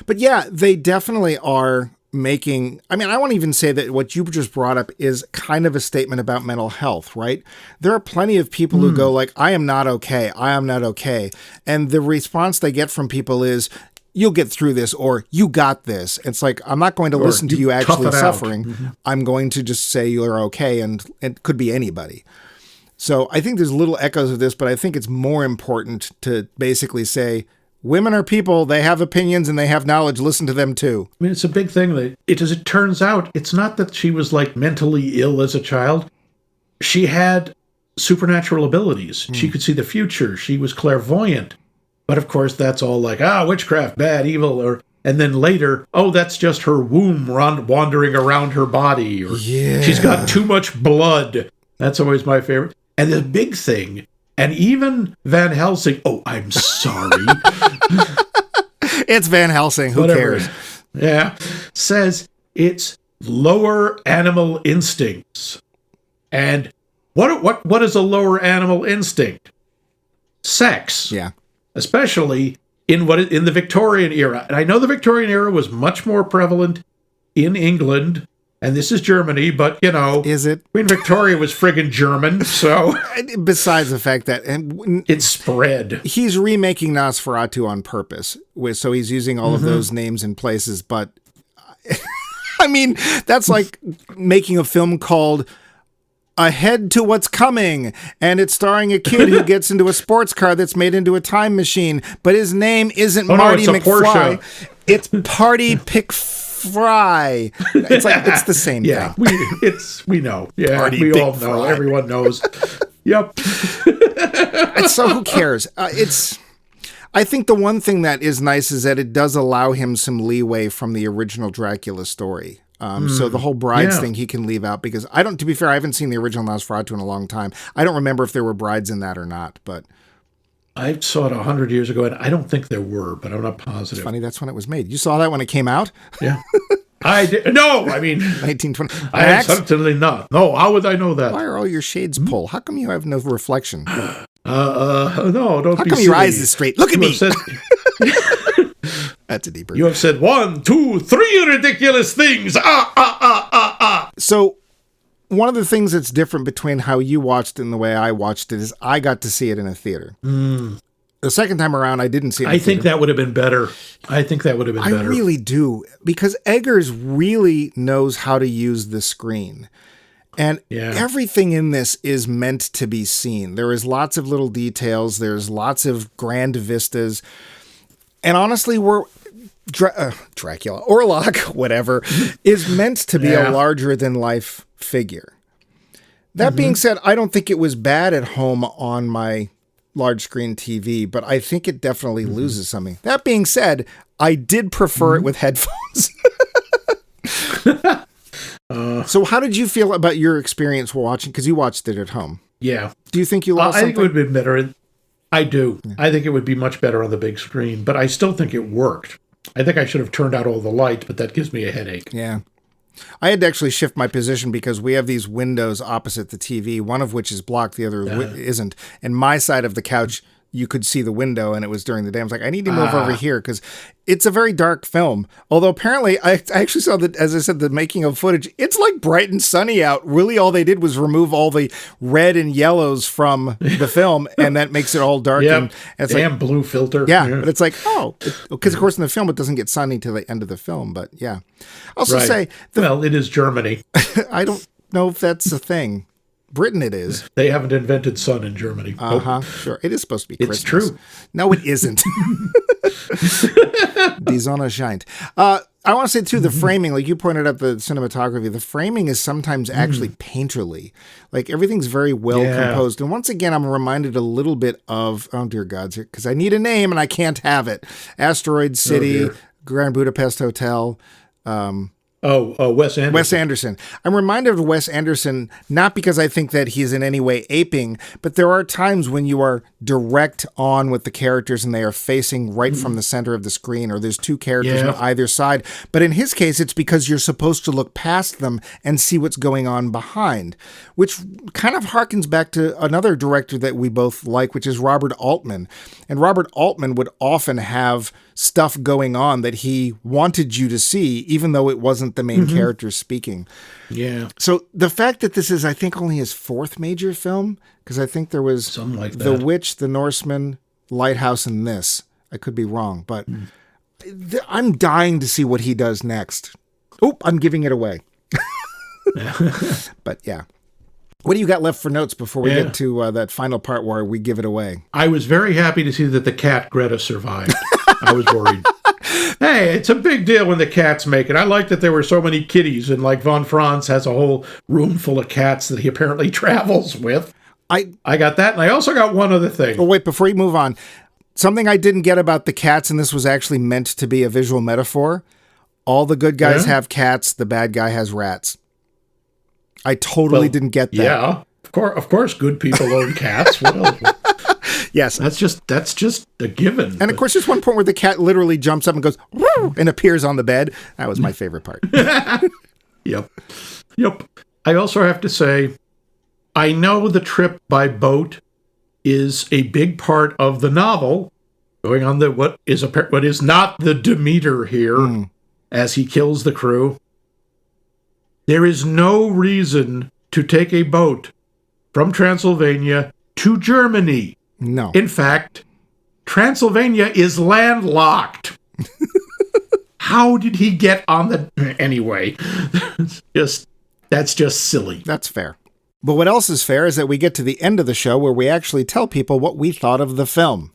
But yeah, they definitely are making, I mean, I won't even say that what you just brought up is kind of a statement about mental health, right? There are plenty of people who go like, I am not okay. I am not okay. And the response they get from people is, you'll get through this, or you got this. It's like, I'm not going to listen to you actually suffering. I'm going to just say you're okay, and it could be anybody. So I think there's little echoes of this, but I think it's more important to basically say, women are people, they have opinions and they have knowledge, listen to them too. I mean, it's a big thing that as it turns out, it's not that she was like mentally ill as a child. She had supernatural abilities. She could see the future. She was clairvoyant. But of course, that's all like, witchcraft, bad, evil, and then later, that's just her womb wandering around her body, or she's got too much blood. That's always my favorite. And the big thing, and even Van Helsing, I'm sorry. It's Van Helsing, who cares? Yeah, says it's lower animal instincts. And what is a lower animal instinct? Sex. Yeah. Especially in the Victorian era. And I know the Victorian era was much more prevalent in England, and this is Germany, but, Is it? Queen Victoria was friggin' German, so... Besides the fact that... it spread. He's remaking Nosferatu on purpose, so he's using all of those names and places, but... I mean, that's like making a film called... Ahead to What's Coming, and it's starring a kid who gets into a sports car that's made into a time machine, but his name isn't Marty McFly. Porsche. It's Party Pick Fry. It's like it's the same thing. We know. Yeah, Party we Pick all know. Fry. Everyone knows. Yep. So who cares? I think the one thing that is nice is that it does allow him some leeway from the original Dracula story. So the whole brides thing he can leave out, because to be fair, I haven't seen the original Nosferatu in a long time. I don't remember if there were brides in that or not, but. I saw it 100 years ago, and I don't think there were, but I'm not positive. It's funny, that's when it was made. You saw that when it came out? Yeah. I did. No, I mean. 1920. I certainly not. No, how would I know that? Why are all your shades pulled? How come you have no reflection? No, don't How be come silly. your eyes is straight? Look at me! That's a deeper. You have said 1, 2, 3 ridiculous things. So, one of the things that's different between how you watched it and the way I watched it is I got to see it in a theater. The second time around, I didn't see it in a theater. I think that would have been better. I really do, because Eggers really knows how to use the screen. And everything in this is meant to be seen. There is lots of little details. There's lots of grand vistas. And honestly, Dracula, Orlok, whatever, is meant to be a larger-than-life figure. That being said, I don't think it was bad at home on my large-screen TV, but I think it definitely loses something. That being said, I did prefer it with headphones. So how did you feel about your experience watching? Because you watched it at home. Yeah. Do you think you lost something? I think it would have been better. I do. Yeah. I think it would be much better on the big screen, but I still think it worked. I think I should have turned out all the light, but that gives me a headache. Yeah. I had to actually shift my position because we have these windows opposite the TV, one of which is blocked, the other isn't. And my side of the couch, you could see the window, and it was during the day. I was like, I need to move over here because it's a very dark film. Although apparently, I actually saw that, as I said, the making of footage. It's like bright and sunny out. Really, all they did was remove all the red and yellows from the film, and that makes it all dark. Yep. And it's damn blue filter. Yeah, but it's like, because of course in the film it doesn't get sunny to the end of the film. But yeah, also say, well, it is Germany. I don't know if that's a thing. Britain it is. They haven't invented sun in Germany. Sure. It is supposed to be Christmas. It's true. No, it isn't. Die Sonne scheint. I want to say, too, the framing, like you pointed out the cinematography, the framing is sometimes actually painterly. Like, everything's very well composed. And once again, I'm reminded a little bit of, oh, dear God, because I need a name and I can't have it. Asteroid City, Grand Budapest Hotel. Wes Anderson. Wes Anderson. I'm reminded of Wes Anderson, not because I think that he's in any way aping, but there are times when you are direct on with the characters and they are facing right from the center of the screen, or there's two characters on either side. But in his case, it's because you're supposed to look past them and see what's going on behind, which kind of harkens back to another director that we both like, which is Robert Altman. And Robert Altman would often have stuff going on that he wanted you to see, even though it wasn't the main character speaking. Yeah. So the fact that this is, I think, only his fourth major film, because I think there was something like that. The Witch, The Norseman, Lighthouse, and this. I could be wrong, but I'm dying to see what he does next. Oop, I'm giving it away. But yeah. What do you got left for notes before we get to that final part where we give it away? I was very happy to see that the cat Greta survived. I was worried. Hey, it's a big deal when the cats make it. I like that there were so many kitties, and like Von Franz has a whole room full of cats that he apparently travels with. I got that, and I also got one other thing. Well, wait, before you move on, something I didn't get about the cats, and this was actually meant to be a visual metaphor. All the good guys have cats, the bad guy has rats. I totally didn't get that. Yeah, of course, good people own cats. What else? Yes, that's just a given. And of course, there's one point where the cat literally jumps up and goes "Woo!" and appears on the bed. That was my favorite part. Yep. I also have to say, I know the trip by boat is a big part of the novel, going on what is not the Demeter here, as he kills the crew. There is no reason to take a boat from Transylvania to Germany. No. In fact, Transylvania is landlocked. How did he get on the... Anyway, that's just silly. That's fair. But what else is fair is that we get to the end of the show where we actually tell people what we thought of the film.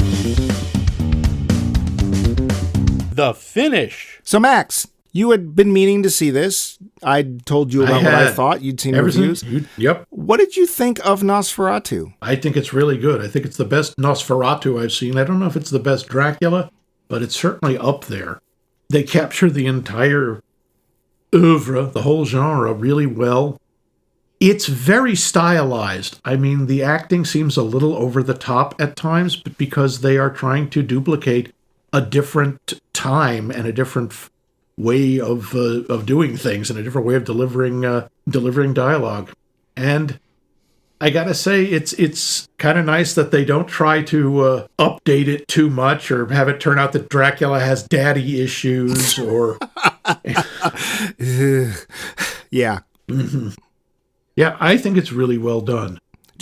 The finish. So, Max, you had been meaning to see this. I told you about what I thought. You'd seen reviews. Yep. What did you think of Nosferatu? I think it's really good. I think it's the best Nosferatu I've seen. I don't know if it's the best Dracula, but it's certainly up there. They capture the entire oeuvre, the whole genre, really well. It's very stylized. I mean, the acting seems a little over the top at times, but because they are trying to duplicate a different time and a different way of doing things and a different way of delivering dialogue. And I gotta say, it's kind of nice that they don't try to update it too much or have it turn out that Dracula has daddy issues or... Yeah. Mm-hmm. Yeah, I think it's really well done.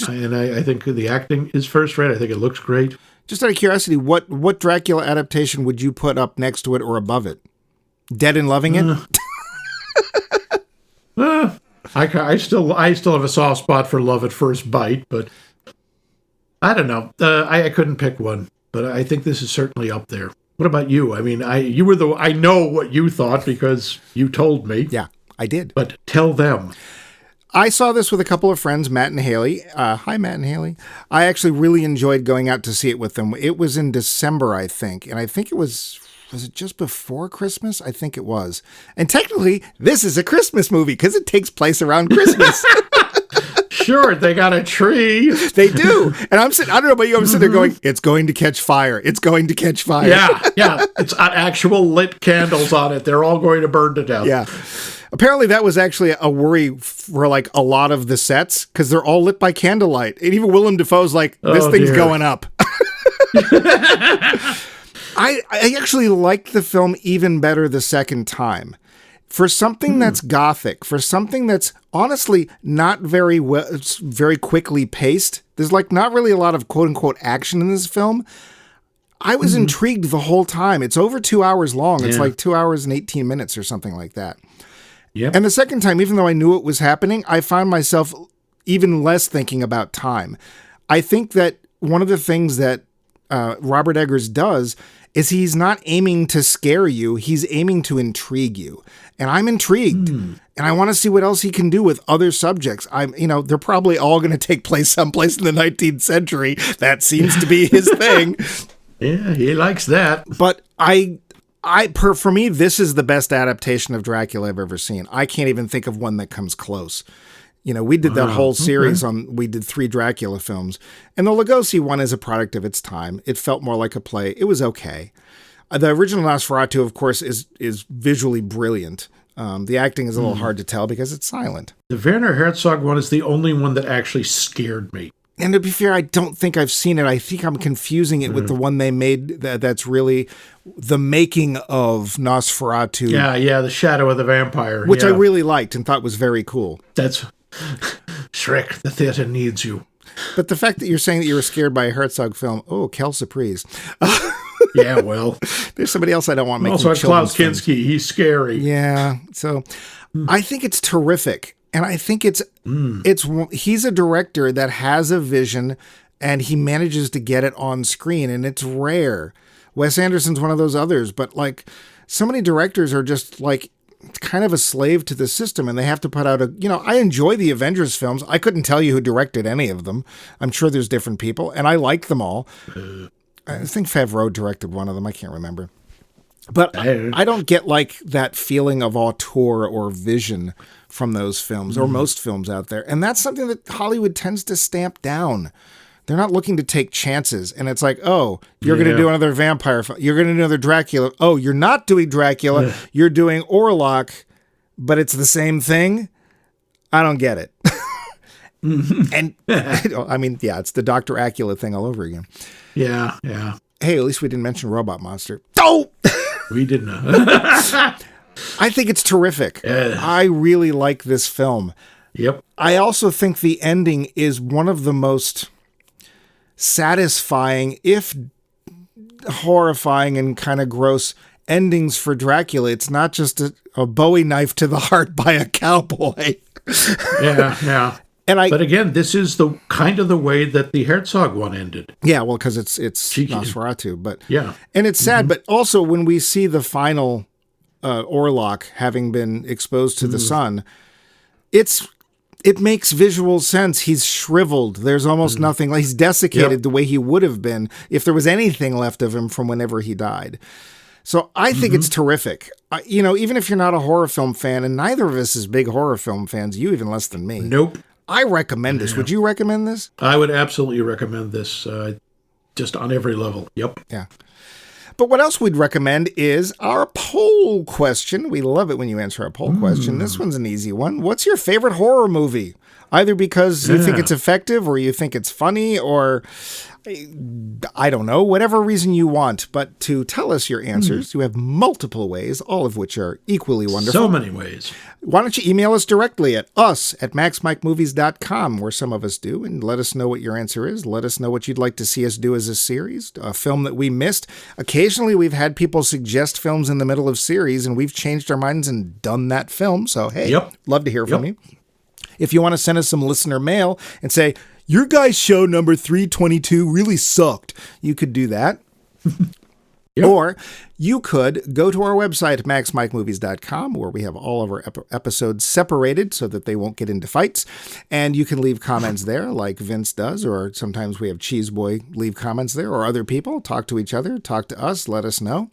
And I think the acting is first rate. I think it looks great. Just out of curiosity, what Dracula adaptation would you put up next to it or above it? Dead and Loving It? I still have a soft spot for Love at First Bite, but I don't know. I couldn't pick one, but I think this is certainly up there. What about you? I mean, I know what you thought because you told me. Yeah, I did. But tell them. I saw this with a couple of friends, Matt and Haley. Hi, Matt and Haley. I actually really enjoyed going out to see it with them. It was in December, I think. And I think it was it just before Christmas? I think it was. And technically, this is a Christmas movie because it takes place around Christmas. Sure, they got a tree. They do. And I don't know about you, I'm sitting there going, it's going to catch fire. It's going to catch fire. Yeah. It's actual lit candles on it. They're all going to burn to death. Yeah. Apparently that was actually a worry for like a lot of the sets because they're all lit by candlelight. And even Willem Dafoe's like, this thing's going up. I actually liked the film even better the second time. For something that's gothic, for something that's honestly not very quickly paced, there's like not really a lot of quote unquote action in this film. I was intrigued the whole time. It's over 2 hours long. It's like 2 hours and 18 minutes or something like that. Yep. And the second time, even though I knew it was happening, I found myself even less thinking about time. I think that one of the things that Robert Eggers does is he's not aiming to scare you. He's aiming to intrigue you. And I'm intrigued. And I want to see what else he can do with other subjects. They're probably all going to take place someplace in the 19th century. That seems to be his thing. Yeah, he likes that. But for me, this is the best adaptation of Dracula I've ever seen. I can't even think of one that comes close. We did that whole series we did 3 Dracula films, and the Lugosi one is a product of its time. It felt more like a play. It was okay. The original Nosferatu, of course, is visually brilliant. The acting is a little hard to tell because it's silent. The Werner Herzog one is the only one that actually scared me. And to be fair, I don't think I've seen it. I think I'm confusing it with the one they made that's really the making of Nosferatu. Yeah, The Shadow of the Vampire. Which I really liked and thought was very cool. That's Shrek, the theater needs you. But the fact that you're saying that you were scared by a Herzog film, quelle surprise. Yeah, well. There's somebody else I don't want making also, children's Klaus Kinski, films. he's scary. Yeah, so I think it's terrific. And I think he's a director that has a vision and he manages to get it on screen, and it's rare. Wes Anderson's one of those others, but so many directors are just kind of a slave to the system, and they have to put out I enjoy the Avengers films. I couldn't tell you who directed any of them. I'm sure there's different people, and I like them all. I think Favreau directed one of them. I can't remember. But I don't get that feeling of auteur or vision from those films or most films out there. And that's something that Hollywood tends to stamp down. They're not looking to take chances. And it's you're going to do another vampire film. You're going to do another Dracula. Oh, you're not doing Dracula. You're doing Orlok, but it's the same thing. I don't get it. And it's the Dr. Acula thing all over again. Yeah. Hey, at least we didn't mention Robot Monster. Oh! We did not. I think it's terrific. I really like this film. Yep. I also think the ending is one of the most satisfying, if horrifying and kind of gross endings for Dracula. It's not just a Bowie knife to the heart by a cowboy. Yeah. But again, this is the kind of the way that the Herzog one ended. Yeah, well, because it's Nosferatu, but yeah, and it's sad. But also, when we see the final Orlok having been exposed to the sun, it makes visual sense. He's shriveled. There's almost nothing. He's desiccated the way he would have been if there was anything left of him from whenever he died. So I think it's terrific. Even if you're not a horror film fan, and neither of us is big horror film fans, you even less than me. Nope. I recommend this. Would you recommend this? I would absolutely recommend this, just on every level. Yep. Yeah. But what else we'd recommend is our poll question. We love it when you answer our poll question. This one's an easy one. What's your favorite horror movie? Either because you think it's effective or you think it's funny or I don't know, whatever reason you want. But to tell us your answers, you have multiple ways, all of which are equally wonderful. So many ways. Why don't you email us directly at us@maxmikemovies.com, where some of us do, and let us know what your answer is. Let us know what you'd like to see us do as a series, a film that we missed. Occasionally, we've had people suggest films in the middle of series, and we've changed our minds and done that film. So, hey, love to hear from you. If you want to send us some listener mail and say, your guys' show number 322 really sucked, you could do that. Or you could go to our website, maxmikemovies.com, where we have all of our episodes separated so that they won't get into fights. And you can leave comments there like Vince does, or sometimes we have Cheeseboy leave comments there, or other people. Talk to each other, talk to us, let us know.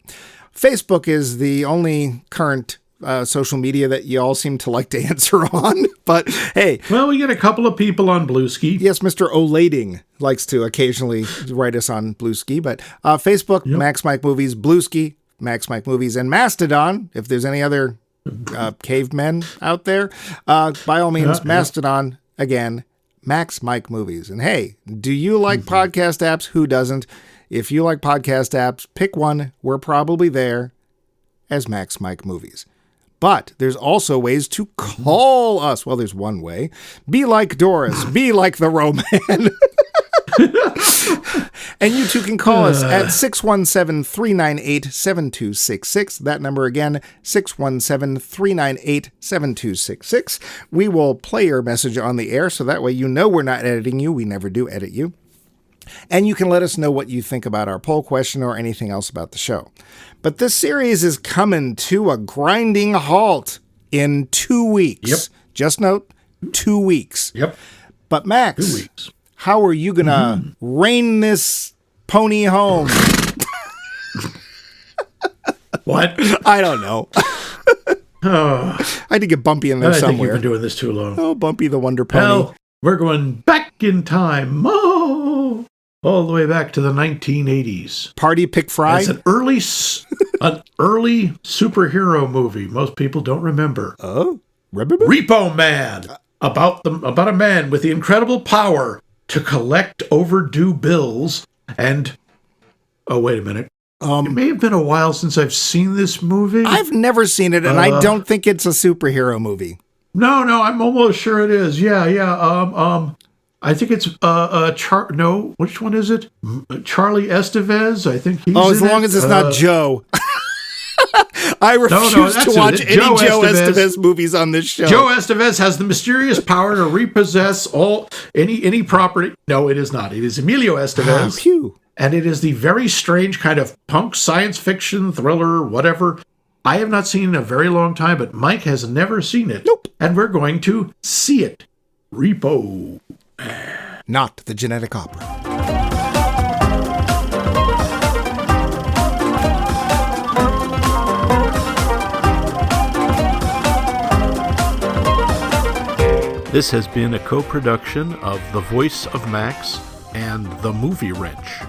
Facebook is the only current social media that you all seem to like to answer on. But hey. Well, we get a couple of people on Blueski. Yes, Mr. O'Lading likes to occasionally write us on Blueski. But Facebook, Max Mike Movies, Blueski, Max Mike Movies, and Mastodon, if there's any other cavemen out there, by all means, Mastodon, again, Max Mike Movies. And hey, do you like podcast apps? Who doesn't? If you like podcast apps, pick one. We're probably there as Max Mike Movies. But there's also ways to call us. Well, there's one way. Be like Doris. Be like the Roman. And you too can call us at 617-398-7266. That number again, 617-398-7266. We will play your message on the air, so that way you know we're not editing you. We never do edit you. And you can let us know what you think about our poll question or anything else about the show. But this series is coming to a grinding halt in 2 weeks. Yep. Just note, 2 weeks. Yep. But Max, 2 weeks. how are you going to rein this pony home? What? I don't know. Oh, I had to get Bumpy in there I think somewhere. you've been doing this too long. Oh, Bumpy the Wonder Pony. Well, we're going back in time. Oh, all the way back to the 1980s. Party Pick Fry? It's an early superhero movie. Most people don't remember. Oh, remember? Repo Man, about a man with the incredible power to collect overdue bills. And oh, wait a minute. It may have been a while since I've seen this movie. I've never seen it, and I don't think it's a superhero movie. No, I'm almost sure it is. Yeah. I think it's no, which one is it? Charlie Estevez. I think he's. Oh, as long as it's not Joe. I refuse to watch any Joe Estevez movies on this show. Joe Estevez has the mysterious power to repossess any property. No, it is not. It is Emilio Estevez. Phew. And it is the very strange kind of punk science fiction thriller, whatever. I have not seen in a very long time, but Mike has never seen it. Nope. And we're going to see it. Repo. Not the Genetic Opera. This has been a co-production of The Voice of Max and The Movie Wrench.